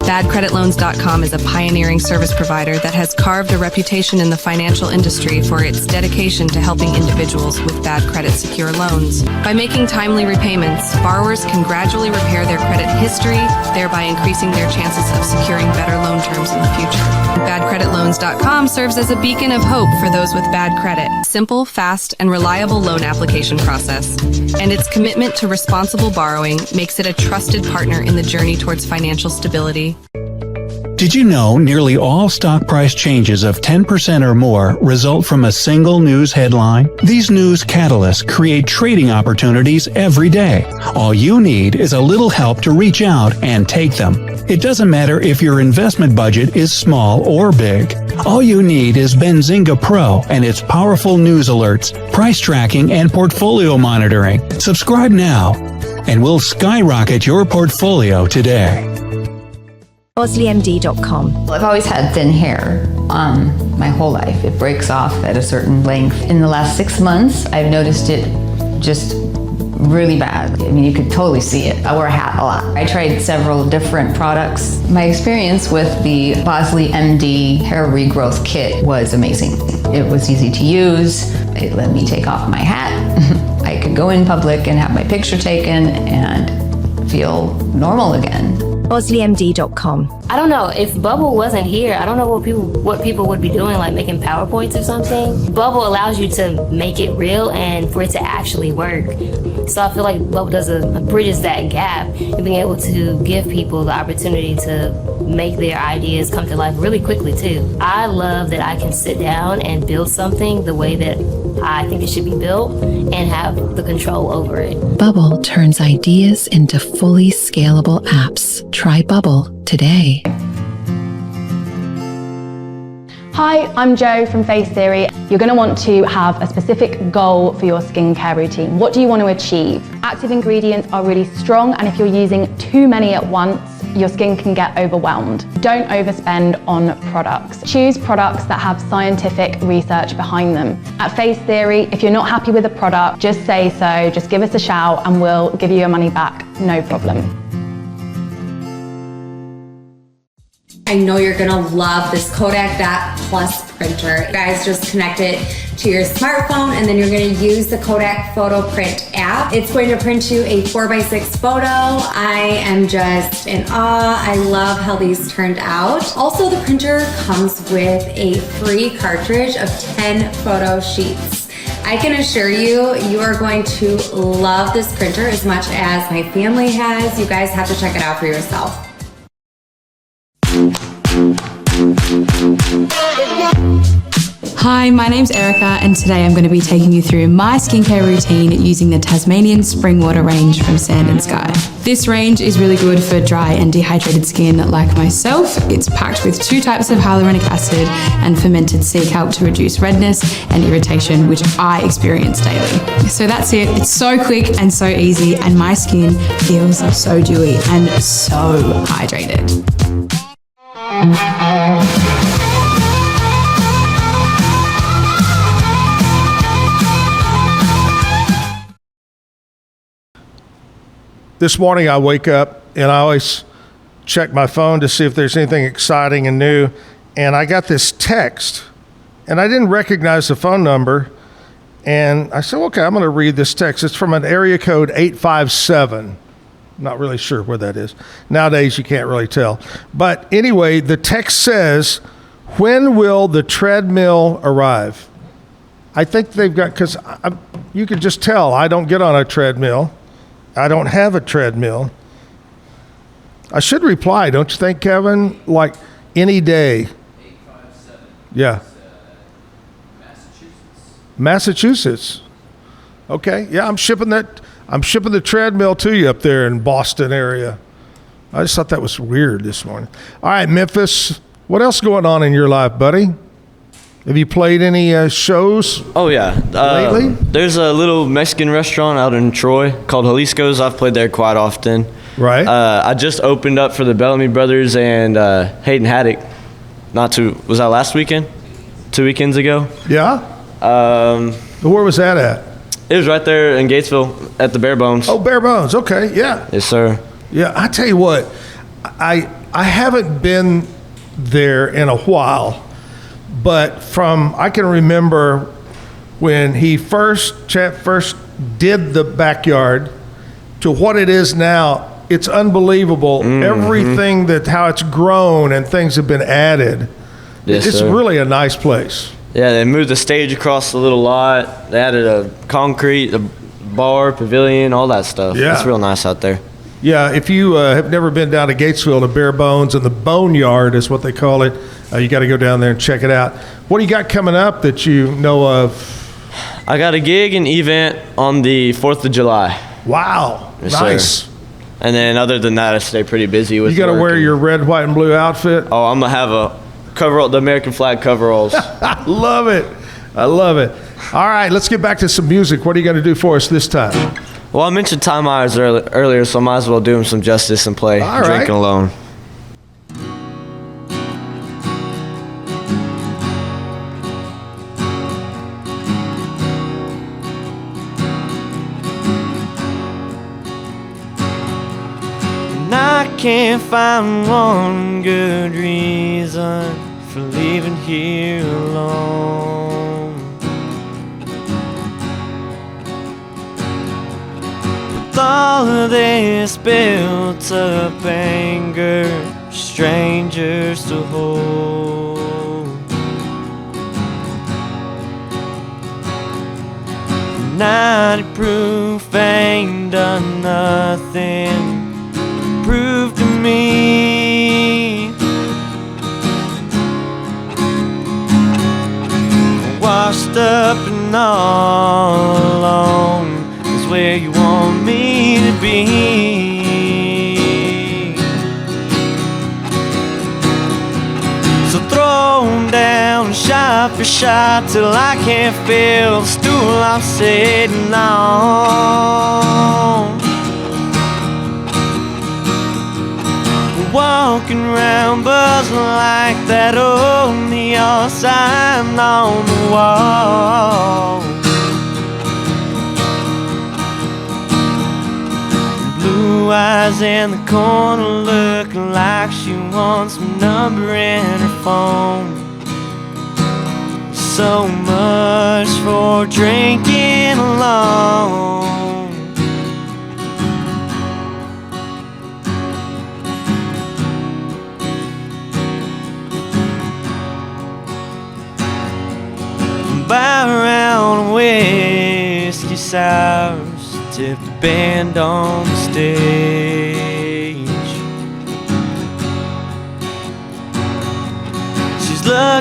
BadCreditLoans.com is a pioneering service provider that has carved a reputation in the financial industry for its dedication to helping individuals with bad credit secure loans. By making timely repayments, borrowers can gradually repair their credit history, thereby increasing their chances of securing better loan terms in the future. BadCreditLoans.com serves as a beacon of hope for those with bad credit. Simple, fast, and reliable loan application process. And its commitment to responsible borrowing makes it a trusted partner in the journey towards financial stability.
Did you know nearly all stock price changes of 10% or more result from a single news headline? These news catalysts create trading opportunities every day. All you need is a little help to reach out and take them. It doesn't matter if your investment budget is small or big. All you need is Benzinga Pro and its powerful news alerts, price tracking, and portfolio monitoring. Subscribe now, and we'll skyrocket your portfolio today.
BosleyMD.com. I've always had thin hair my whole life. It breaks off at a certain length. In the last 6 months, I've noticed it just really bad. I mean, you could totally see it. I wear a hat a lot. I tried several different products. My experience with the Bosley MD hair regrowth kit was amazing. It was easy to use. It let me take off my hat. I could go in public and have my picture taken and feel normal again. BosleyMD.com.
I don't know, if Bubble wasn't here, I don't know what people would be doing, like making PowerPoints or something. Bubble allows you to make it real and for it to actually work. So I feel like Bubble bridges that gap and being able to give people the opportunity to make their ideas come to life really quickly too. I love that I can sit down and build something the way that I think it should be built and have the control over it.
Bubble turns ideas into fully scalable apps. Try Bubble today.
Hi, I'm Jo from Face Theory. You're going to want to have a specific goal for your skincare routine. What do you want to achieve? Active ingredients are really strong, and if you're using too many at once, your skin can get overwhelmed. Don't overspend on products. Choose products that have scientific research behind them. At Face Theory, if you're not happy with a product, just say so, just give us a shout and we'll give you your money back, no problem.
I know you're gonna love this Kodak Dot Plus printer. You guys just connect it to your smartphone and then you're gonna use the Kodak Photo Print app. It's going to print you a 4x6 photo. I am just in awe. I love how these turned out. Also, the printer comes with a free cartridge of 10 photo sheets. I can assure you, you are going to love this printer as much as my family has. You guys have to check it out for yourself.
Hi, my name's Erica, and today I'm going to be taking you through my skincare routine using the Tasmanian Spring Water range from Sand and Sky. This range is really good for dry and dehydrated skin like myself. It's packed with 2 types of hyaluronic acid and fermented sea kelp to reduce redness and irritation, which I experience daily. So that's it. It's so quick and so easy, and my skin feels so dewy and so hydrated.
This morning I wake up and I always check my phone to see if there's anything exciting and new. And I got this text and I didn't recognize the phone number. And I said, okay, I'm going to read this text. It's from an area code 857. Not really sure where that is. Nowadays you can't really tell. But anyway, the text says, when will the treadmill arrive? I think they've got, because you can just tell I don't get on a treadmill. I don't have a treadmill. I should reply, don't you think, Kevin? Like any day.
857.
Yeah. Massachusetts. Okay. Yeah, I'm shipping the treadmill to you up there in Boston area. I just thought that was weird this morning. All right, Memphis. What else going on in your life, buddy? Have you played any shows?
Oh, yeah.
Lately?
There's a little Mexican restaurant out in Troy called Jalisco's. I've played there quite often.
Right.
I just opened up for the Bellamy Brothers and Hayden Haddock. Was that last weekend? 2 weekends ago?
Yeah? Where was that at?
It was right there in Gatesville at the Bare Bones.
Oh, Bare Bones. Okay, yeah.
Yes, sir.
Yeah, I tell you what, I haven't been there in a while. But I can remember when Chat first did the backyard to what it is now. It's unbelievable. Mm-hmm. Everything how it's grown and things have been added.
Yes,
it's
sir.
Really a nice place.
Yeah, they moved the stage across the little lot. They added a concrete, a bar, pavilion, all that stuff.
Yeah.
It's real nice out there.
Yeah, if you have never been down to Gatesville to Bare Bones, and the Boneyard is what they call it, you got to go down there and check it out. What do you got coming up that you know of?
I got a gig and event on the 4th of July.
Wow,
Yes,
nice.
Sir. And then other than that, I stay pretty busy with
You got to wear your red, white, and blue outfit?
Oh, I'm going to have the American flag coveralls.
I love it. All right, let's get back to some music. What are you going to do for us this time?
Well, I mentioned Ty Myers earlier, so I might as well do him some justice and play
All right.
Drinking Alone. And I can't find one good reason for leaving here alone. With all of this built up anger, strangers to hold. 90 proof ain't done nothing. Prove to me. Washed up and all alone is where you want me to be. So throw 'em down shot for shot till I can't feel the stool I'm sitting on. Walking around buzzing like that old neon sign on the wall. Blue eyes in the corner looking like she wants my number in her phone. So much for drinking alone. Buy around whiskey sours, tip the band on the stage.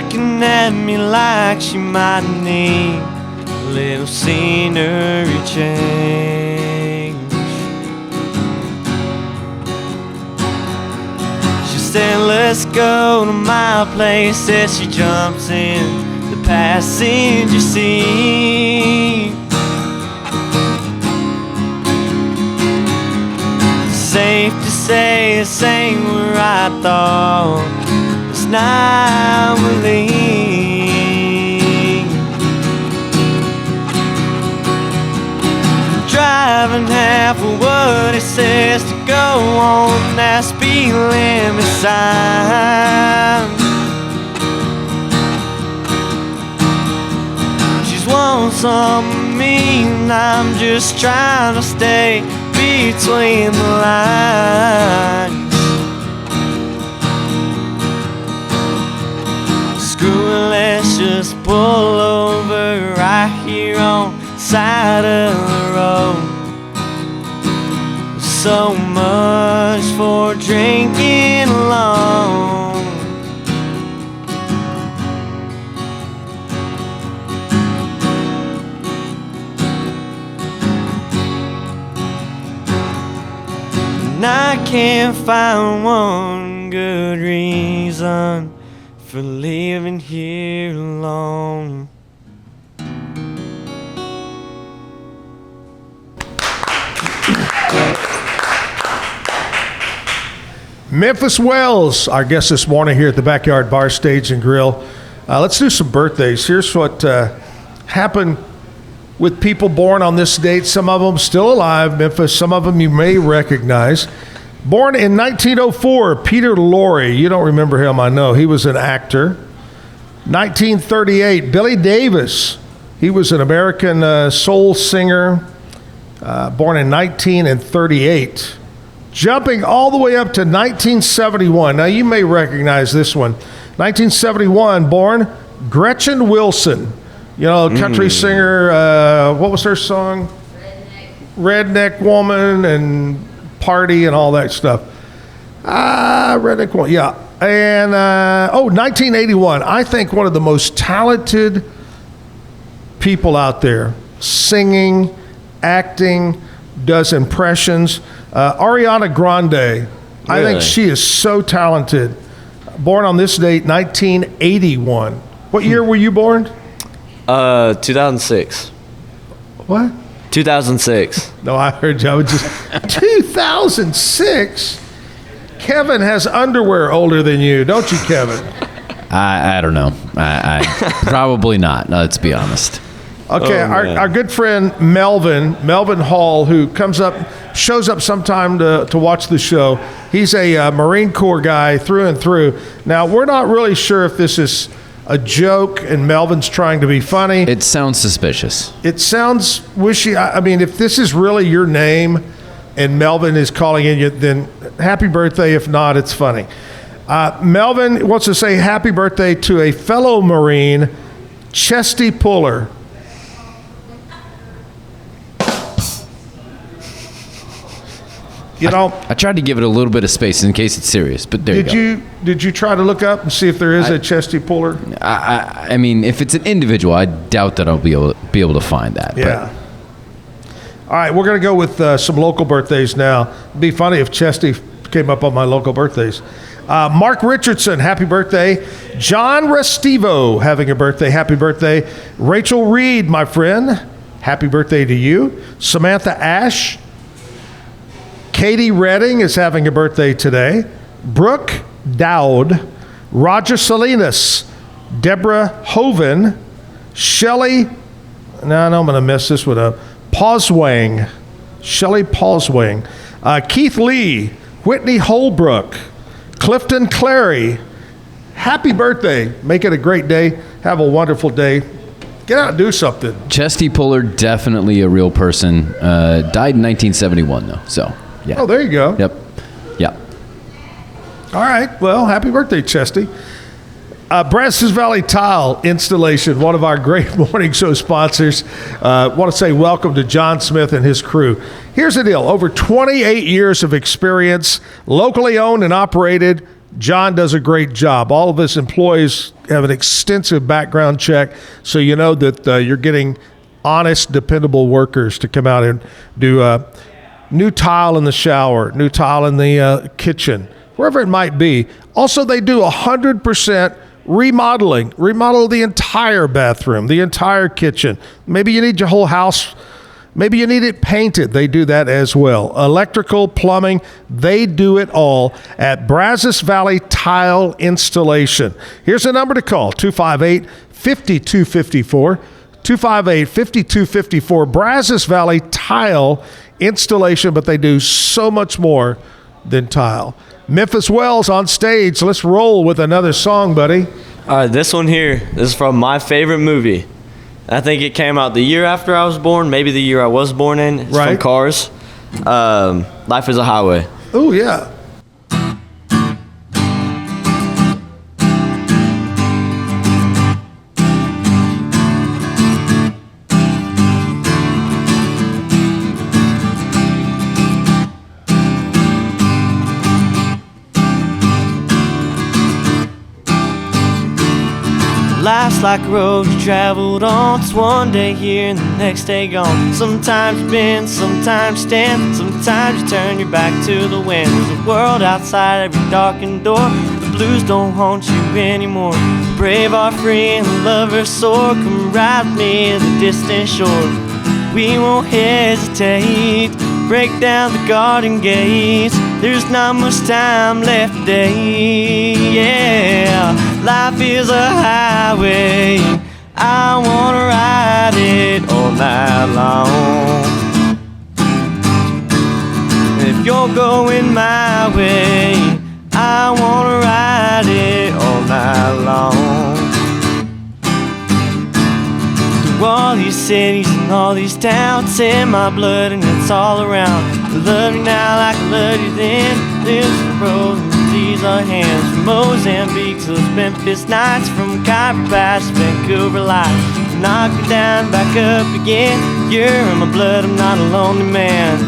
looking at me like she might need a little scenery change. She said, let's go to my place as she jumps in the passenger seat. Safe to say this ain't where I thought this night would lead. Driving half of what it says to go on that speed limit sign. She's want something of me and I'm just trying to stay between the lines. Screw it, let's just pull over right here on the side of the road. So much for drinking alone. And I can't find one good reason for living here alone.
Memphis Wells, our guest this morning here at the Backyard Bar, Stage and Grill. Let's do some birthdays. Here's what happened with people born on this date. Some of them still alive, Memphis. Some of them you may recognize. Born in 1904, Peter Lorre. You don't remember him, I know. He was an actor. 1938, Billy Davis. He was an American soul singer, born in 1938. Jumping all the way up to 1971. Now, you may recognize this one. 1971, born Gretchen Wilson. You know, country singer. What was her song? Redneck Woman and Party and all that stuff. Redneck Woman, yeah. And, 1981. I think one of the most talented people out there. Singing, acting, does impressions. Ariana Grande. Really? I think she is so talented. Born on this date, 1981. What year were you born?
2006.
What?
2006.
No, I heard you. I was just 2006. Kevin has underwear older than you, don't you, Kevin?
I don't know. I probably not. Let's be honest.
Okay, our good friend Melvin Hall, who shows up sometime to watch the show. He's a Marine Corps guy through and through. Now, we're not really sure if this is a joke and Melvin's trying to be funny.
It sounds suspicious.
It sounds wishy. I mean, if this is really your name and Melvin is calling in you, then happy birthday. If not, it's funny. Melvin wants to say happy birthday to a fellow Marine, Chesty Puller. You know,
I tried to give it a little bit of space in case it's serious, but there you go.
Did you try to look up and see if there is a Chesty Puller?
I mean, if it's an individual, I doubt that I'll be able to find that.
Yeah. All right, we're going to go with some local birthdays now. It'd be funny if Chesty came up on my local birthdays. Mark Richardson, happy birthday. John Restivo, having a birthday. Happy birthday. Rachel Reed, my friend, happy birthday to you. Samantha Ash. Katie Redding is having a birthday today. Brooke Dowd, Roger Salinas, Deborah Hoven, Shelley, I'm going to mess this one up, Pauswang, Shelley Pauswang, Keith Lee, Whitney Holbrook, Clifton Clary. Happy birthday. Make it a great day. Have a wonderful day. Get out and do something.
Chesty Puller, definitely a real person. Died in 1971, though, so... Yeah.
Oh, there you go.
Yep. Yeah.
All right. Well, happy birthday, Chesty. Brazos Valley Tile Installation, one of our great morning show sponsors. Want to say welcome to John Smith and his crew. Here's the deal. Over 28 years of experience, locally owned and operated, John does a great job. All of his employees have an extensive background check, so you know that you're getting honest, dependable workers to come out and do new tile in the shower, new tile in the kitchen, wherever it might be. Also, they do 100% remodeling. Remodel the entire bathroom, the entire kitchen. Maybe you need your whole house. Maybe you need it painted. They do that as well. Electrical, plumbing, they do it all at Brazos Valley Tile Installation. Here's a number to call, 258-5254. 258-5254. Brazos Valley Tile Installation, but they do so much more than tile. Memphis Wells on stage. Let's roll with another song, buddy.
All right, this one here, this is from my favorite movie. I think it came out the year after I was born, maybe the year I was born in. It's from Cars. Life is a Highway.
Oh, yeah.
Life's like a road you traveled on. It's one day here and the next day gone. Sometimes you bend, sometimes stand. Sometimes you turn your back to the wind. There's a world outside every darkened door. The blues don't haunt you anymore. The brave are free and the lovers soar. Come ride with me to the distant shore. We won't hesitate. Break down the garden gates. There's not much time left today. Yeah, life is a highway. I wanna ride it all night long. If you're going my way, I wanna ride it all night long. Through all these cities and all these towns, it's in my blood and it's all around. I love you now like I loved you then. There's the road and these are hands. From Mozambique to those Memphis nights, from Cairo past Vancouver lights. Knock me down, back up again. You're in my blood, I'm not a lonely man.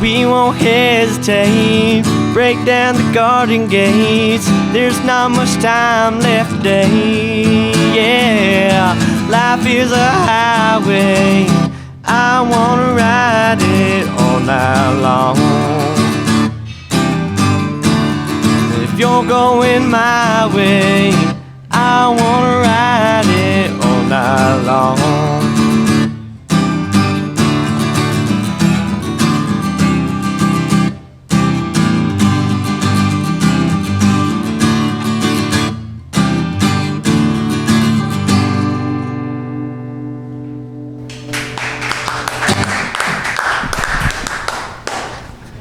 We won't hesitate. Break down the garden gates. There's not much time left today. Yeah, life is a highway. I wanna ride it all night long. If you're going my way, I wanna ride it all night long.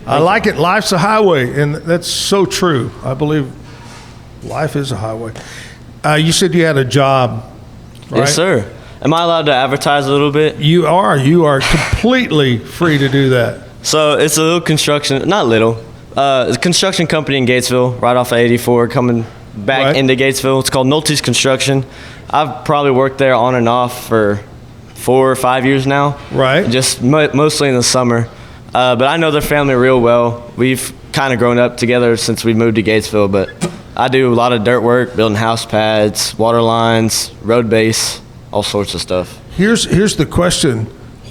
I like it. Life's a highway, and that's so true. I believe life is a highway. You said you had a job, right?
Yes, sir. Am I allowed to advertise a little bit?
You are. You are completely free to do that.
So it's a little construction, not little, it's a construction company in Gatesville, right off of 84, coming back into Gatesville. It's called Nolte's Construction. I've probably worked there on and off for 4 or 5 years now.
Right.
Just mostly in the summer. But I know their family real well. We've kind of grown up together since we moved to Gatesville, but I do a lot of dirt work, building house pads, water lines, road base, all sorts of stuff.
Here's the question.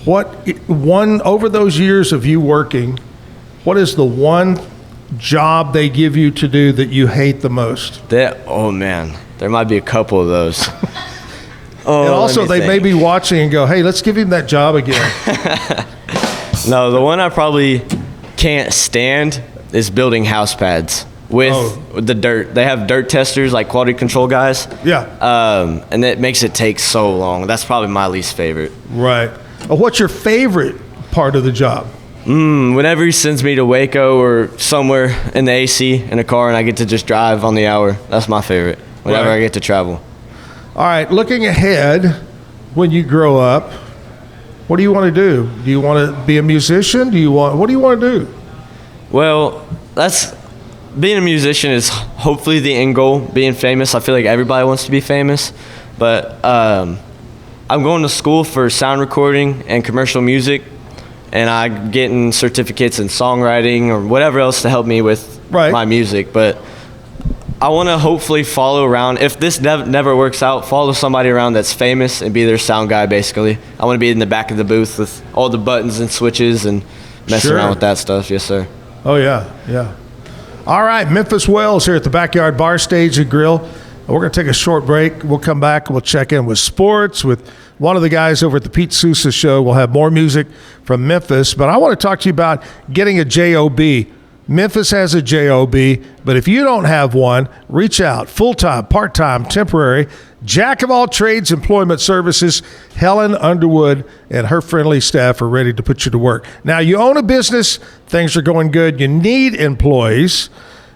Over those years of you working, what is the one job they give you to do that you hate the most?
Oh man, there might be a couple of those.
And also they may be watching and go, hey, let's give him that job again.
No, the one I probably can't stand is building house pads with the dirt. They have dirt testers, like quality control guys.
Yeah.
And it makes it take so long. That's probably my least favorite.
Right. What's your favorite part of the job?
Whenever he sends me to Waco or somewhere in the AC in a car and I get to just drive on the hour, that's my favorite. Whenever I get to travel.
All right, looking ahead, when you grow up, what do you want to do? Do you want to be a musician? What do you want to do?
Well, being a musician is hopefully the end goal, being famous. I feel like everybody wants to be famous, but I'm going to school for sound recording and commercial music, and I'm getting certificates in songwriting or whatever else to help me with my music. But I want to hopefully follow around. If this never works out, follow somebody around that's famous and be their sound guy, basically. I want to be in the back of the booth with all the buttons and switches and messing around with that stuff. Yes, sir.
Oh, yeah, yeah. All right, Memphis Wells here at the Backyard Bar, Stage and Grill. We're going to take a short break. We'll come back and we'll check in with sports with one of the guys over at the Pete Sousa Show. We'll have more music from Memphis. But I want to talk to you about getting a JOB. Memphis has a JOB, but if you don't have one, reach out. Full-time, part-time, temporary, jack of all trades employment services. Helen Underwood and her friendly staff are ready to put you to work. Now, you own a business. Things are going good. You need employees.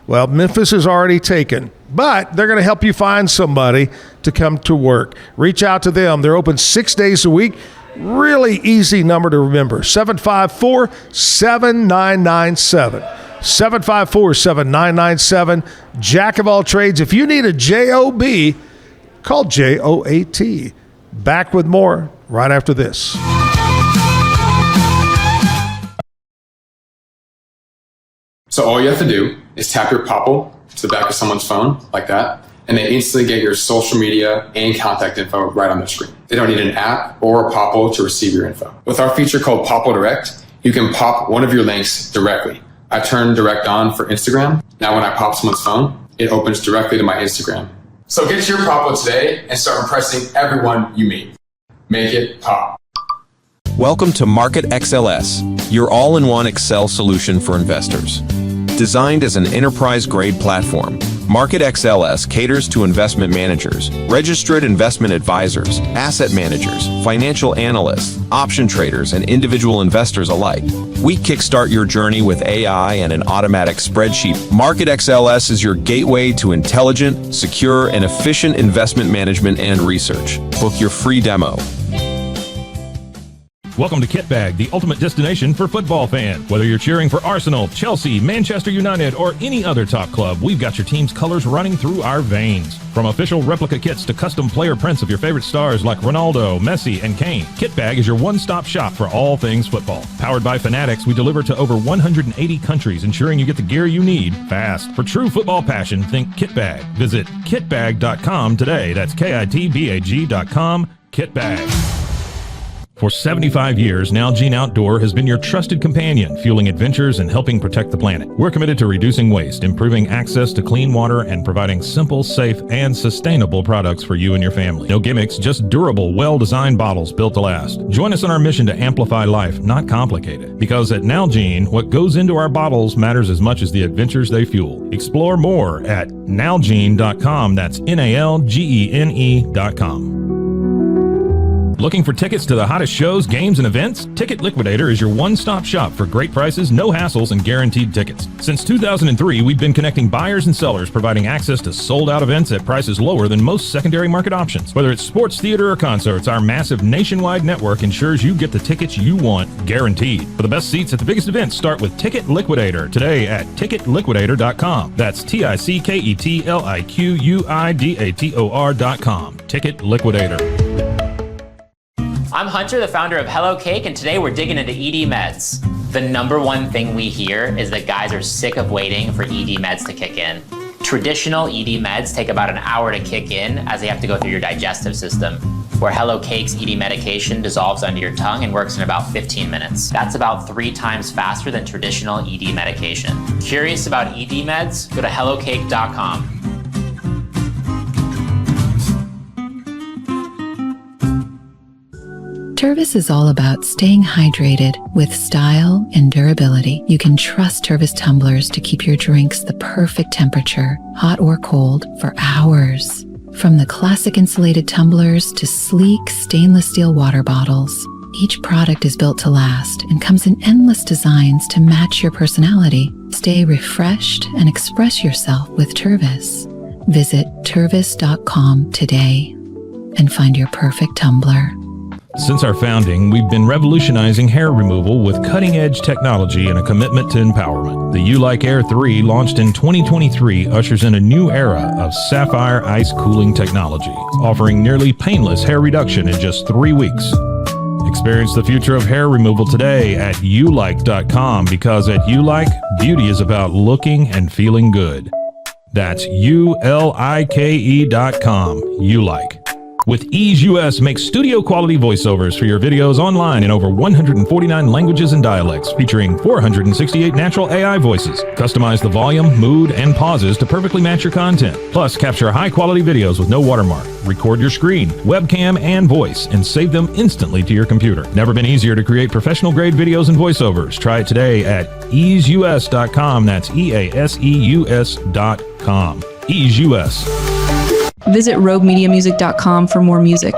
Well, Memphis is already taken, but they're going to help you find somebody to come to work. Reach out to them. They're open 6 days a week. Really easy number to remember, 754-7997. 754-7997. Jack of all trades. If you need a JOB, call JOAT. Back with more right after this.
So all you have to do is tap your Popple to the back of someone's phone like that, and they instantly get your social media and contact info right on their screen. They don't need an app or a Popple to receive your info. With our feature called Popple Direct, you can pop one of your links directly. I turn Direct on for Instagram. Now when I pop someone's phone, it opens directly to my Instagram. So get your Popple today and start impressing everyone you meet. Make it pop.
Welcome to Market XLS, your all-in-one Excel solution for investors. Designed as an enterprise-grade platform, Market XLS caters to investment managers, registered investment advisors, asset managers, financial analysts, option traders, and individual investors alike. We kickstart your journey with AI and an automatic spreadsheet. Market XLS is your gateway to intelligent, secure, and efficient investment management and research. Book your free demo.
Welcome to Kitbag, the ultimate destination for football fans. Whether you're cheering for Arsenal, Chelsea, Manchester United, or any other top club, we've got your team's colors running through our veins. From official replica kits to custom player prints of your favorite stars like Ronaldo, Messi, and Kane, Kitbag is your one-stop shop for all things football. Powered by Fanatics, we deliver to over 180 countries, ensuring you get the gear you need fast. For true football passion, think Kitbag. Visit kitbag.com today. That's kitbag.com. Kitbag. For 75 years, Nalgene Outdoor has been your trusted companion, fueling adventures and helping protect the planet. We're committed to reducing waste, improving access to clean water, and providing simple, safe, and sustainable products for you and your family. No gimmicks, just durable, well-designed bottles built to last. Join us on our mission to amplify life, not complicate it. Because at Nalgene, what goes into our bottles matters as much as the adventures they fuel. Explore more at nalgene.com. That's NALGENE.com. Looking for tickets to the hottest shows, games, and events? Ticket Liquidator is your one-stop shop for great prices, no hassles, and guaranteed tickets. Since 2003, we've been connecting buyers and sellers, providing access to sold-out events at prices lower than most secondary market options. Whether it's sports, theater, or concerts, our massive nationwide network ensures you get the tickets you want, guaranteed. For the best seats at the biggest events, start with Ticket Liquidator today at ticketliquidator.com. That's TICKETLIQUIDATOR.com. Ticket Liquidator.
I'm Hunter, the founder of Hello Cake, and today we're digging into ED meds. The number one thing we hear is that guys are sick of waiting for ED meds to kick in. Traditional ED meds take about an hour to kick in as they have to go through your digestive system, where Hello Cake's ED medication dissolves under your tongue and works in about 15 minutes. That's about 3 times faster than traditional ED medication. Curious about ED meds? Go to hellocake.com.
Tervis is all about staying hydrated with style and durability. You can trust Tervis tumblers to keep your drinks the perfect temperature, hot or cold, for hours. From the classic insulated tumblers to sleek stainless steel water bottles, each product is built to last and comes in endless designs to match your personality. Stay refreshed and express yourself with Tervis. Visit tervis.com today and find your perfect tumbler.
Since our founding, we've been revolutionizing hair removal with cutting-edge technology and a commitment to empowerment. The U-Like Air 3, launched in 2023, ushers in a new era of sapphire ice cooling technology, offering nearly painless hair reduction in just 3 weeks. Experience the future of hair removal today at ulike.com, because at U-Like, beauty is about looking and feeling good. That's ULIKE.com. ULIKE. With Ease US, make studio quality voiceovers for your videos online in over 149 languages and dialects, featuring 468 natural AI voices. Customize the volume, mood, and pauses to perfectly match your content. Plus, capture high quality videos with no watermark. Record your screen, webcam, and voice, and save them instantly to your computer. Never been easier to create professional grade videos and voiceovers. Try it today at easeus.com. That's EASEUS.com. Ease US.
Visit roguemediamusic.com for more music.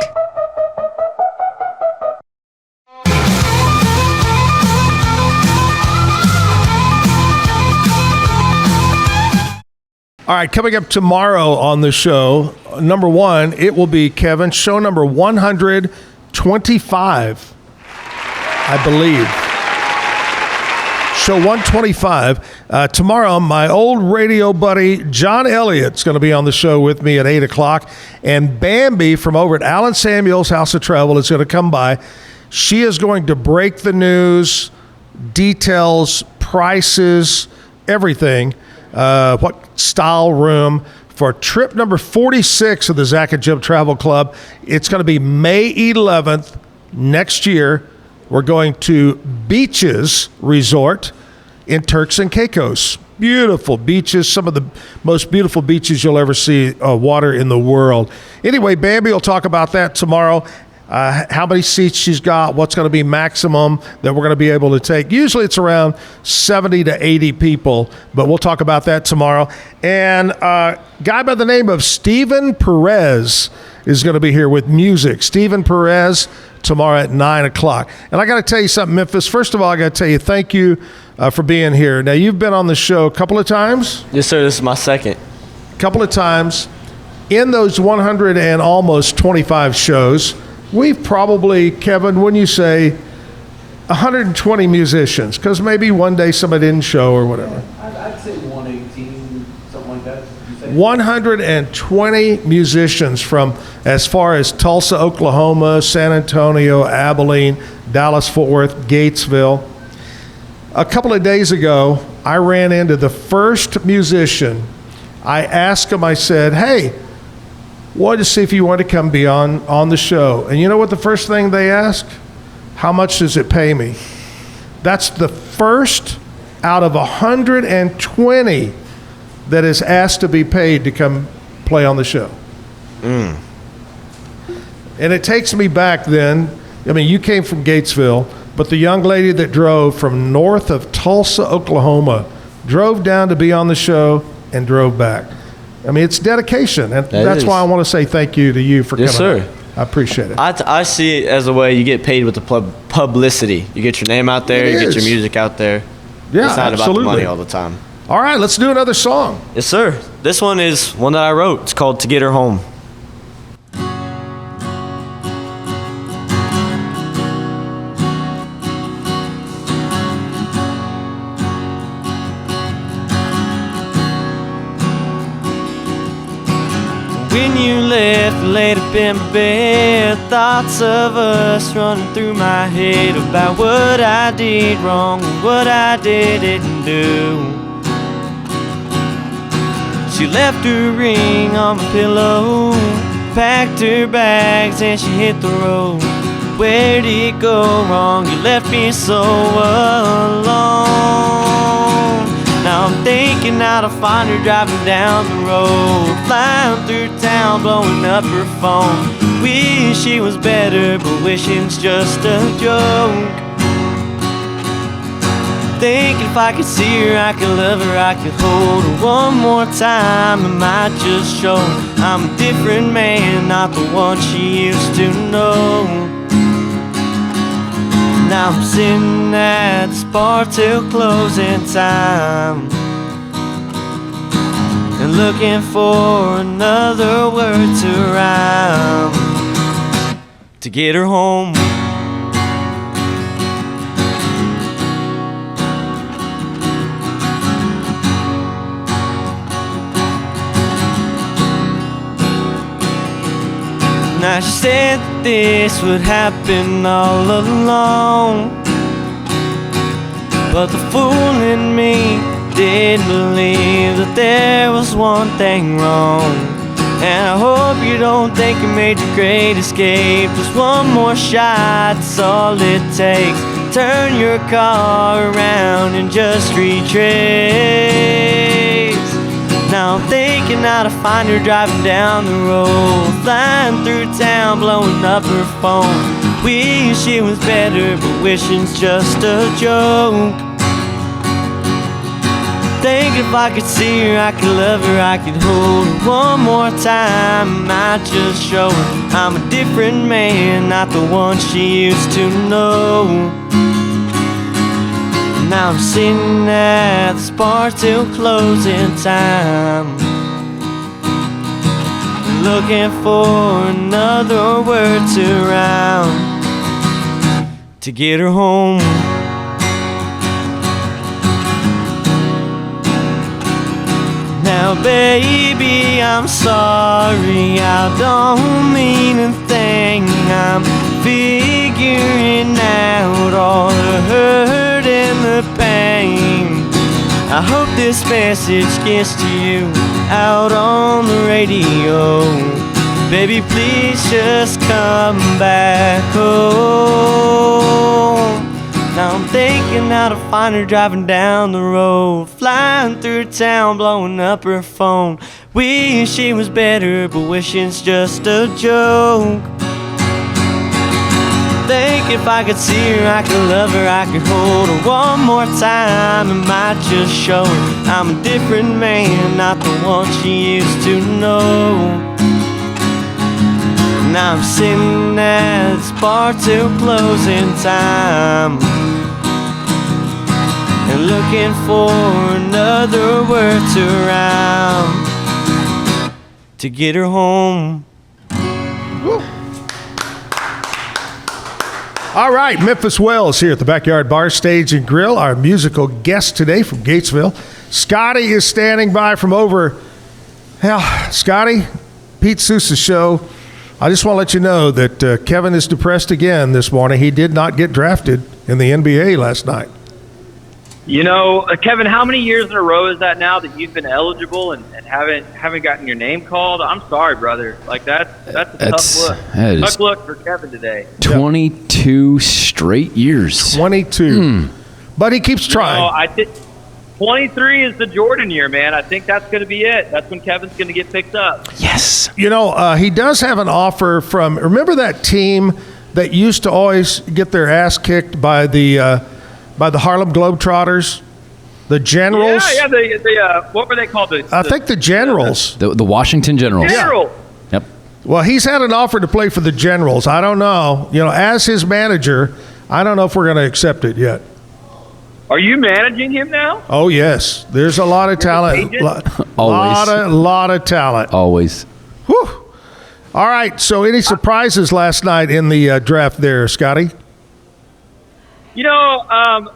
All right, coming up tomorrow on the show, number one, it will be, Kevin, show number 125, I believe. Show 125. Tomorrow, my old radio buddy, John Elliott's going to be on the show with me at 8 o'clock. And Bambi from over at Alan Samuel's House of Travel is going to come by. She is going to break the news, details, prices, everything. What style room for trip number 46 of the Zach and Jim Travel Club. It's going to be May 11th next year. We're going to Beaches Resort in Turks and Caicos. Beautiful beaches, some of the most beautiful beaches you'll ever see, water in the world. Anyway, Bambi will talk about that tomorrow. How many seats she's got, what's going to be maximum that we're going to be able to take. Usually it's around 70 to 80 people, but we'll talk about that tomorrow. And a guy by the name of Stephen Perez is going to be here with music. Stephen Perez tomorrow at 9 o'clock. And I got to tell you something, Memphis. First of all, I got to tell you thank you for being here. Now, you've been on the show a couple of times.
Yes, sir. This is my second.
Couple of times. In those 100 and almost 25 shows, we've probably, Kevin, wouldn't you say, 120 musicians? Because maybe one day somebody didn't show or whatever.
I'd say 118, something like that.
120 musicians from as far as Tulsa, Oklahoma, San Antonio, Abilene, Dallas, Fort Worth, Gatesville. A couple of days ago, I ran into the first musician. I asked him, I said, hey, wanted to see if you wanted to come be on the show. And you know what the first thing they asked? How much does it pay me? That's the first out of 120 that is asked to be paid to come play on the show. And it takes me back then. I mean, you came from Gatesville, but the young lady that drove from north of Tulsa, Oklahoma, drove down to be on the show and drove back. I mean, it's dedication, and that's why I want to say thank you to you for coming.
Yes, sir.
out. I appreciate it.
I see it as a way you get paid with the publicity. You get your name out there, you get your music out there.
Yeah,
it's not
absolutely.
about the money all the time.
All right, let's do another song.
Yes, sir. This one is one that I wrote. It's called To Get Her Home. When you left, laid up in my bed, thoughts of us running through my head about what I did wrong and what I didn't do. She left her ring on my pillow, packed her bags and she hit the road. Where did it go wrong? You left me so alone. Now I'm thinking how to find her driving down the road, flying through town, blowing up her phone. Wish she was better, but wishing's just a joke. Thinking if I could see her, I could love her, I could hold her one more time. It might just show I'm a different man, not the one she used to know. Now I'm sitting at this bar till closing time, and looking for another word to rhyme to get her home. Now she said that this would happen all along, but the fool in me
did believe that there was one thing wrong. And I hope you don't think you made your great escape. Just one more shot, that's all it takes. Turn your car around and just retrace. Now I'm thinking how to find her driving down the road, flying through town, blowing up her phone. Wish she was better, but wishing's just a joke. Think if I could see her, I could love her, I could hold her one more time. I might just show her I'm a different man, not the one she used to know. Now I'm sitting at the bar till closing time, looking for another word to rhyme to get her home. Now baby, I'm sorry, I don't mean a thing. I'm figuring out all the hurt and the pain. I hope this message gets to you out on the radio. Baby, please just come back home. Now I'm thinking how to find her driving down the road, flying through town, blowing up her phone. Wish she was better, but wishing's just a joke. Think if I could see her, I could love her, I could hold her one more time. It might just show her I'm a different man, not the one she used to know. Now I'm sitting at this bar till closing time, and looking for another word to rhyme to get her home.
Woo. All right, Memphis Wells here at the Backyard Bar, Stage and Grill. Our musical guest today from Gatesville. Scotty is standing by from over. Hell, Scotty, Pete Sousa's show. I just want to let you know that Kevin is depressed again this morning. He did not get drafted in the NBA last night.
You know, Kevin, how many years in a row is that now that you've been eligible and haven't gotten your name called? I'm sorry, brother. Like that's a tough look. Tough look for Kevin today.
22 straight years.
22. But he keeps trying.
No, I think 23 is the Jordan year, man. I think that's going to be it. That's when Kevin's going to get picked up.
Yes.
You know, he does have an offer from, remember that team that used to always get their ass kicked by the Harlem Globetrotters, the Generals?
Yeah, the what were they called?
I think the Generals.
The Washington Generals.
Generals.
Yep.
Well, he's had an offer to play for the Generals. I don't know. You know, as his manager, I don't know if we're going to accept it yet.
Are you managing him now?
Oh, yes. There's a lot of talent.
Always.
Lot of talent.
Always.
Whew. All right. So any surprises last night in the draft there, Scotty?
You know,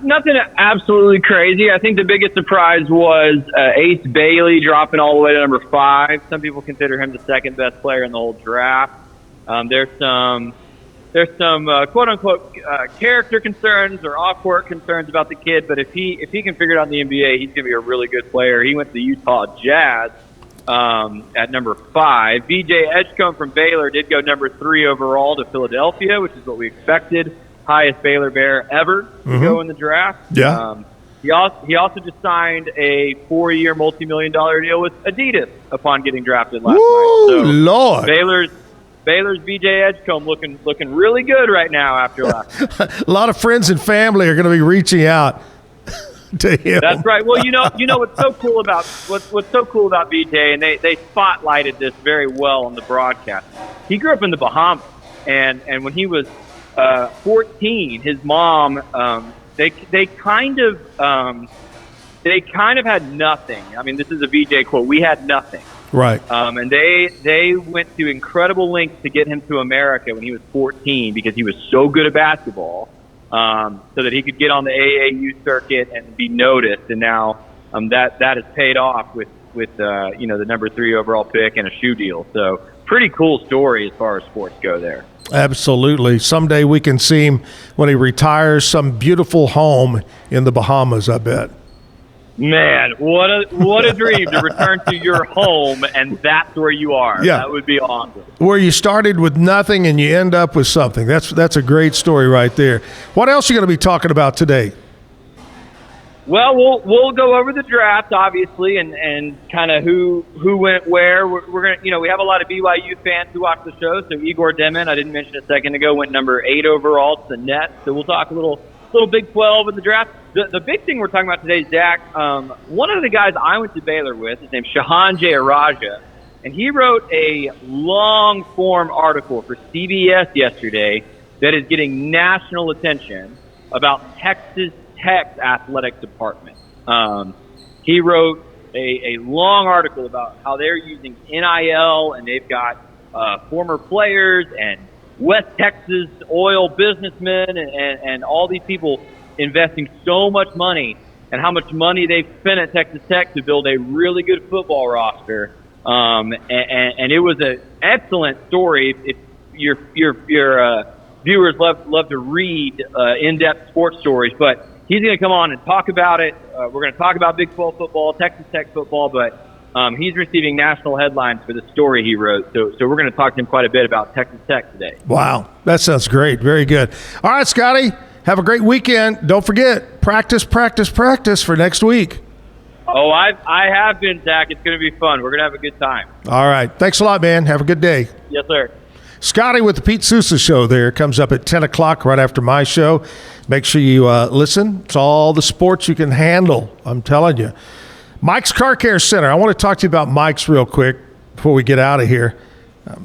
nothing absolutely crazy. I think the biggest surprise was Ace Bailey dropping all the way to number 5. Some people consider him the second best player in the whole draft. There's some quote unquote character concerns or off-court concerns about the kid, but if he can figure it out in the NBA, he's going to be a really good player. He went to the Utah Jazz at number 5. BJ Edgecombe from Baylor did go number 3 overall to Philadelphia, which is what we expected. Highest Baylor Bear ever to go in the draft.
Yeah.
He also just signed a 4-year multi-million-dollar deal with Adidas upon getting drafted last night. So
Lord.
Baylor's BJ Edgecombe looking really good right now after last night.
A lot of friends and family are going to be reaching out to him.
That's right. Well, you know what's so cool about BJ, and they spotlighted this very well on the broadcast. He grew up in the Bahamas, and when he was 14, his mom, they kind of had nothing. I mean, this is a VJ quote. We had nothing.
Right.
And they went to incredible lengths to get him to America when he was 14 because he was so good at basketball, so that he could get on the AAU circuit and be noticed. And now that has paid off with the number 3 overall pick and a shoe deal. So pretty cool story as far as sports go there.
Absolutely. Someday we can see him when he retires, some beautiful home in the Bahamas, I bet.
Man, what a dream to return to your home, and that's where you are.
Yeah.
That would be awesome.
Where you started with nothing and you end up with something. That's a great story right there. What else are you going to be talking about today?
Well, we'll go over the draft, obviously, and kind of who went where. We're gonna, we have a lot of BYU fans who watch the show. So Igor Demon, I didn't mention a second ago, went number 8 overall to the Nets. So we'll talk a little Big 12 in the draft. The big thing we're talking about today, Zach. One of the guys I went to Baylor with, his name's Shahan Jayaraja, and he wrote a long form article for CBS yesterday that is getting national attention about Texas Tech's athletic department. He wrote a long article about how they're using NIL, and they've got former players and West Texas oil businessmen and all these people investing so much money, and how much money they've spent at Texas Tech to build a really good football roster. And it was an excellent story. If your viewers love to read in-depth sports stories, but he's going to come on and talk about it. We're going to talk about Big 12 football, Texas Tech football, but he's receiving national headlines for the story he wrote. So we're going to talk to him quite a bit about Texas Tech today.
Wow, that sounds great. Very good. All right, Scotty, have a great weekend. Don't forget, practice for next week.
Oh, I have been, Zach. It's going to be fun. We're going to have a good time.
All right. Thanks a lot, man. Have a good day.
Yes, sir.
Scotty with the Pete Sousa Show there comes up at 10 o'clock right after my show. Make sure you listen. It's all the sports you can handle, I'm telling you. Mike's Car Care Center. I want to talk to you about Mike's real quick before we get out of here.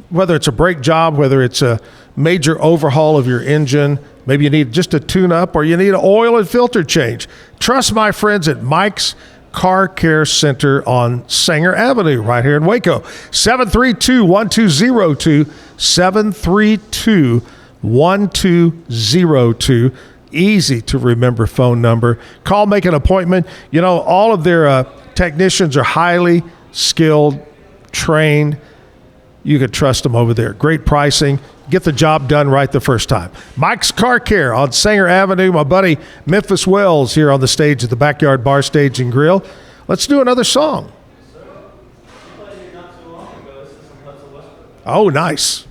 Whether it's a brake job, whether it's a major overhaul of your engine, maybe you need just a tune-up or you need an oil and filter change. Trust my friends at Mike's Car Care Center on Sanger Avenue right here in Waco. 732-1202, 732-1202. Easy to remember phone number. Call, make an appointment. All of their technicians are highly skilled, trained. You can trust them over there. Great pricing. Get the job done right the first time. Mike's Car Care on Sanger Avenue. My buddy Memphis Wells here on the stage at the Backyard Bar Stage and Grill. Let's do another song. Oh, nice.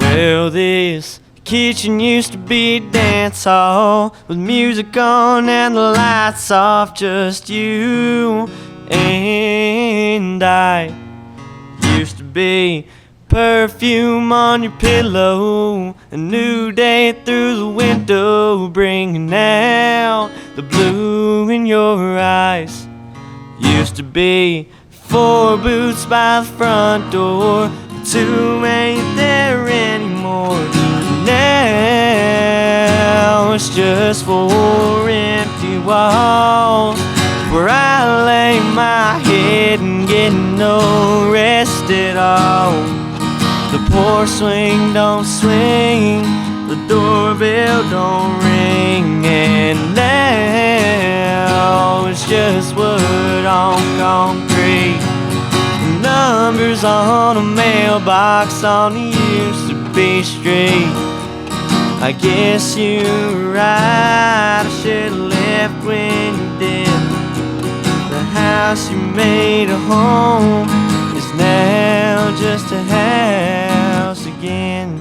Well, this kitchen used to be a dance hall with music on and the lights off, just you and I. Used to be perfume on your pillow, a new day through the window, bringing out the blue in your eyes. Used to be 4 boots by the front door, 2 ain't there anymore. Now it's just 4 empty walls where I lay my head and get no rest at all. The porch swing don't swing, the doorbell don't ring, and now it's just wood on concrete. Numbers on a mailbox on the used to be street. I guess you were right, I should've left when you did. The house you made a home is now just a house again.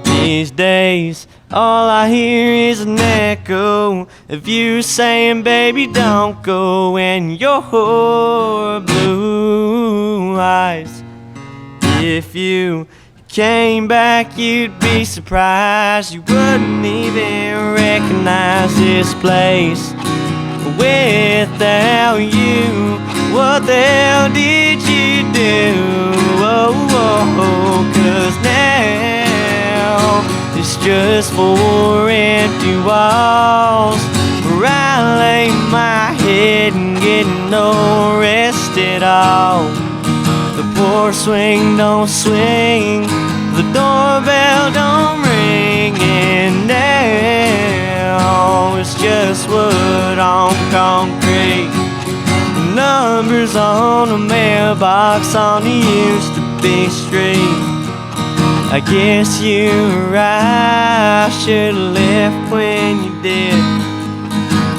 These days, all I hear is an echo of you saying, baby, don't go, and your blue eyes. If you came back, you'd be surprised. You wouldn't even recognize this place without you. What the hell did you do? Oh, 'cause now it's just 4 empty walls where I lay my head and get no rest at all. The porch swing don't swing, the doorbell don't ring, and now it's just wood on concrete. Numbers on a mailbox on the used to be street. I guess you're right, I should've left when you did.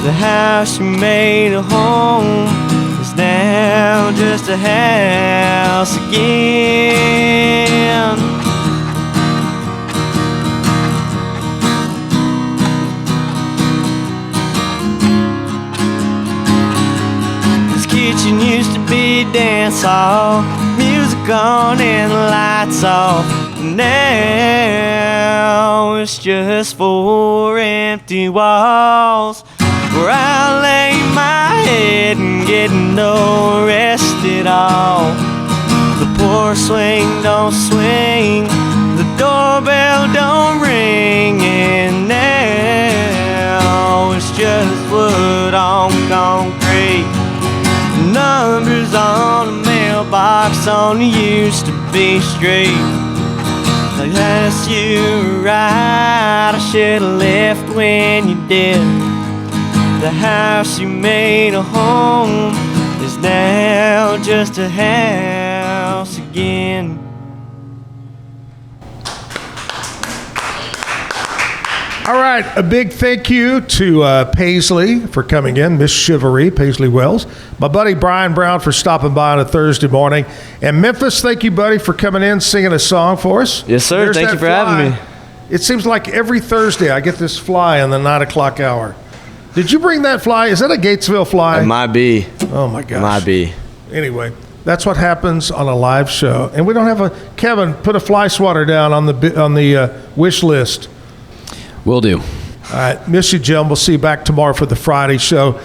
The house you made a home is now just a house again. This kitchen used to be a dance hall, music on and the lights off. Now it's just 4 empty walls where I lay my head and get no rest at all. The porch swing don't swing, the doorbell don't ring, and now it's just wood on concrete. Numbers on the mailbox on the used to be street. I guess you're right, I should've left when you did. The house you made a home is now just a house again.
All right, a big thank you to Paisley for coming in, Miss Chivalry, Paisley Wells. My buddy Brian Brown for stopping by on a Thursday morning. And Memphis, thank you, buddy, for coming in, singing a song for us.
Yes, sir.
There's
Thank you for
that fly.
having me.
It seems like every Thursday I get this fly in the 9 o'clock hour. Did you bring that fly? Is that a Gatesville fly?
It might be.
Oh, my gosh.
It might be.
Anyway, that's what happens on a live show. And we don't have a... Kevin, put a fly swatter down on the wish list.
Will do.
All right. Miss you, Jim. We'll see you back tomorrow for the Friday show.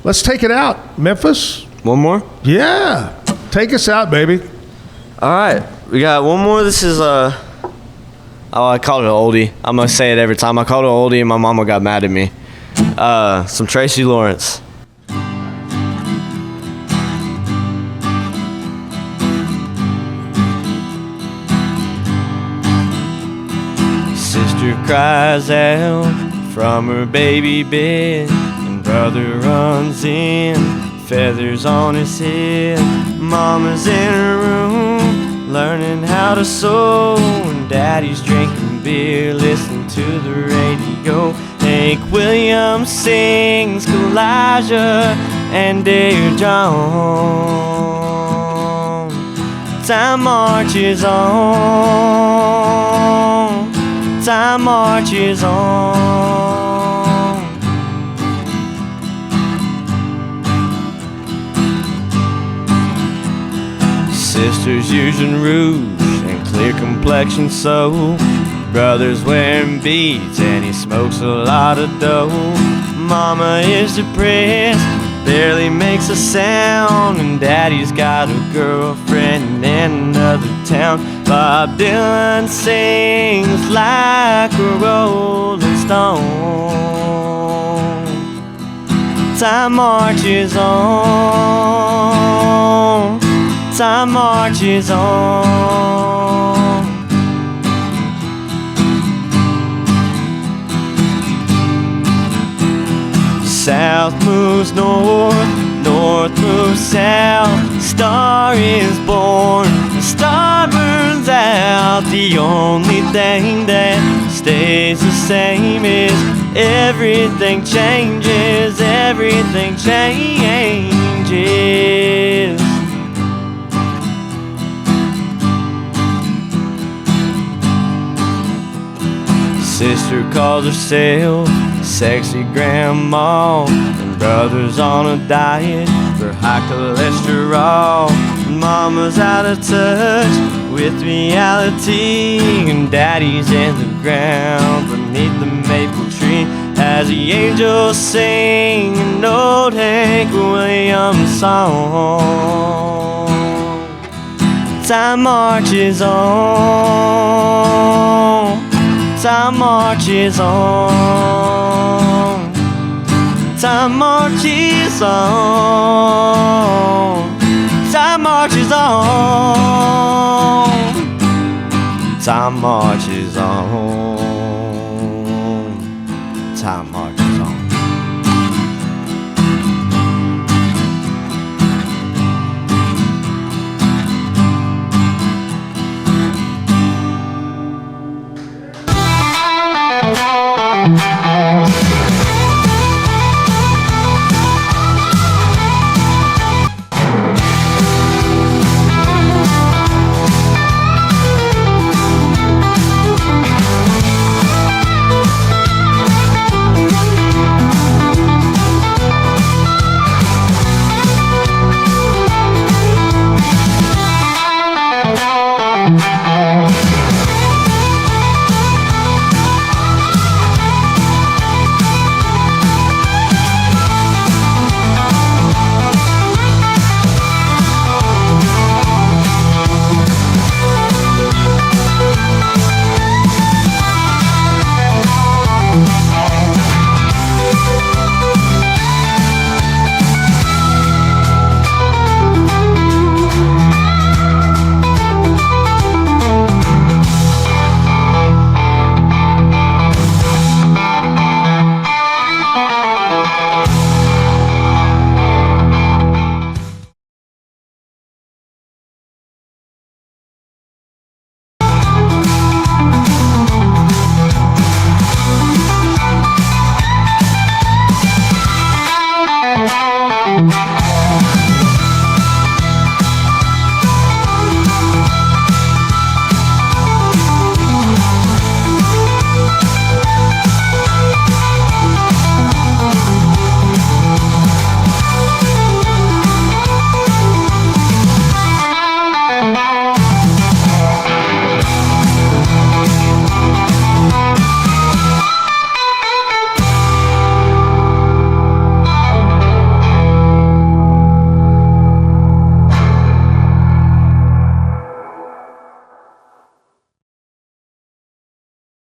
Let's take it out. Memphis?
One more?
Yeah. Take us out, baby.
All right. We got one more. This is I called it an oldie. I'm going to say it every time. I called it an oldie and my mama got mad at me. Some Tracy Lawrence. Sister cries out from her baby bed, and brother runs in, feathers on his head. Mama's in her room, learning how to sew, and daddy's drinking beer, listening to the radio. Hank Williams sings Kalijah and Dear John. Time marches on. Time marches on. Sisters using rouge and clear complexion soap. Brother's wearing beads and he smokes a lot of dope. Mama is depressed, barely makes a sound, and daddy's got a girlfriend in another town. Bob Dylan sings like a rolling stone. Time marches on. Time marches on. South moves north, north moves south. Star is born, the star burns out. The only thing that stays the same is everything changes, everything changes. Sister calls herself sexy grandma, and brother's on a diet for high cholesterol. And mama's out of touch with reality, and daddy's in the ground beneath the maple tree as the angels sing an old Hank Williams song. Time marches on. Time marches on. Time marches on. Time marches on. Time marches on. Time marches on.
Bye.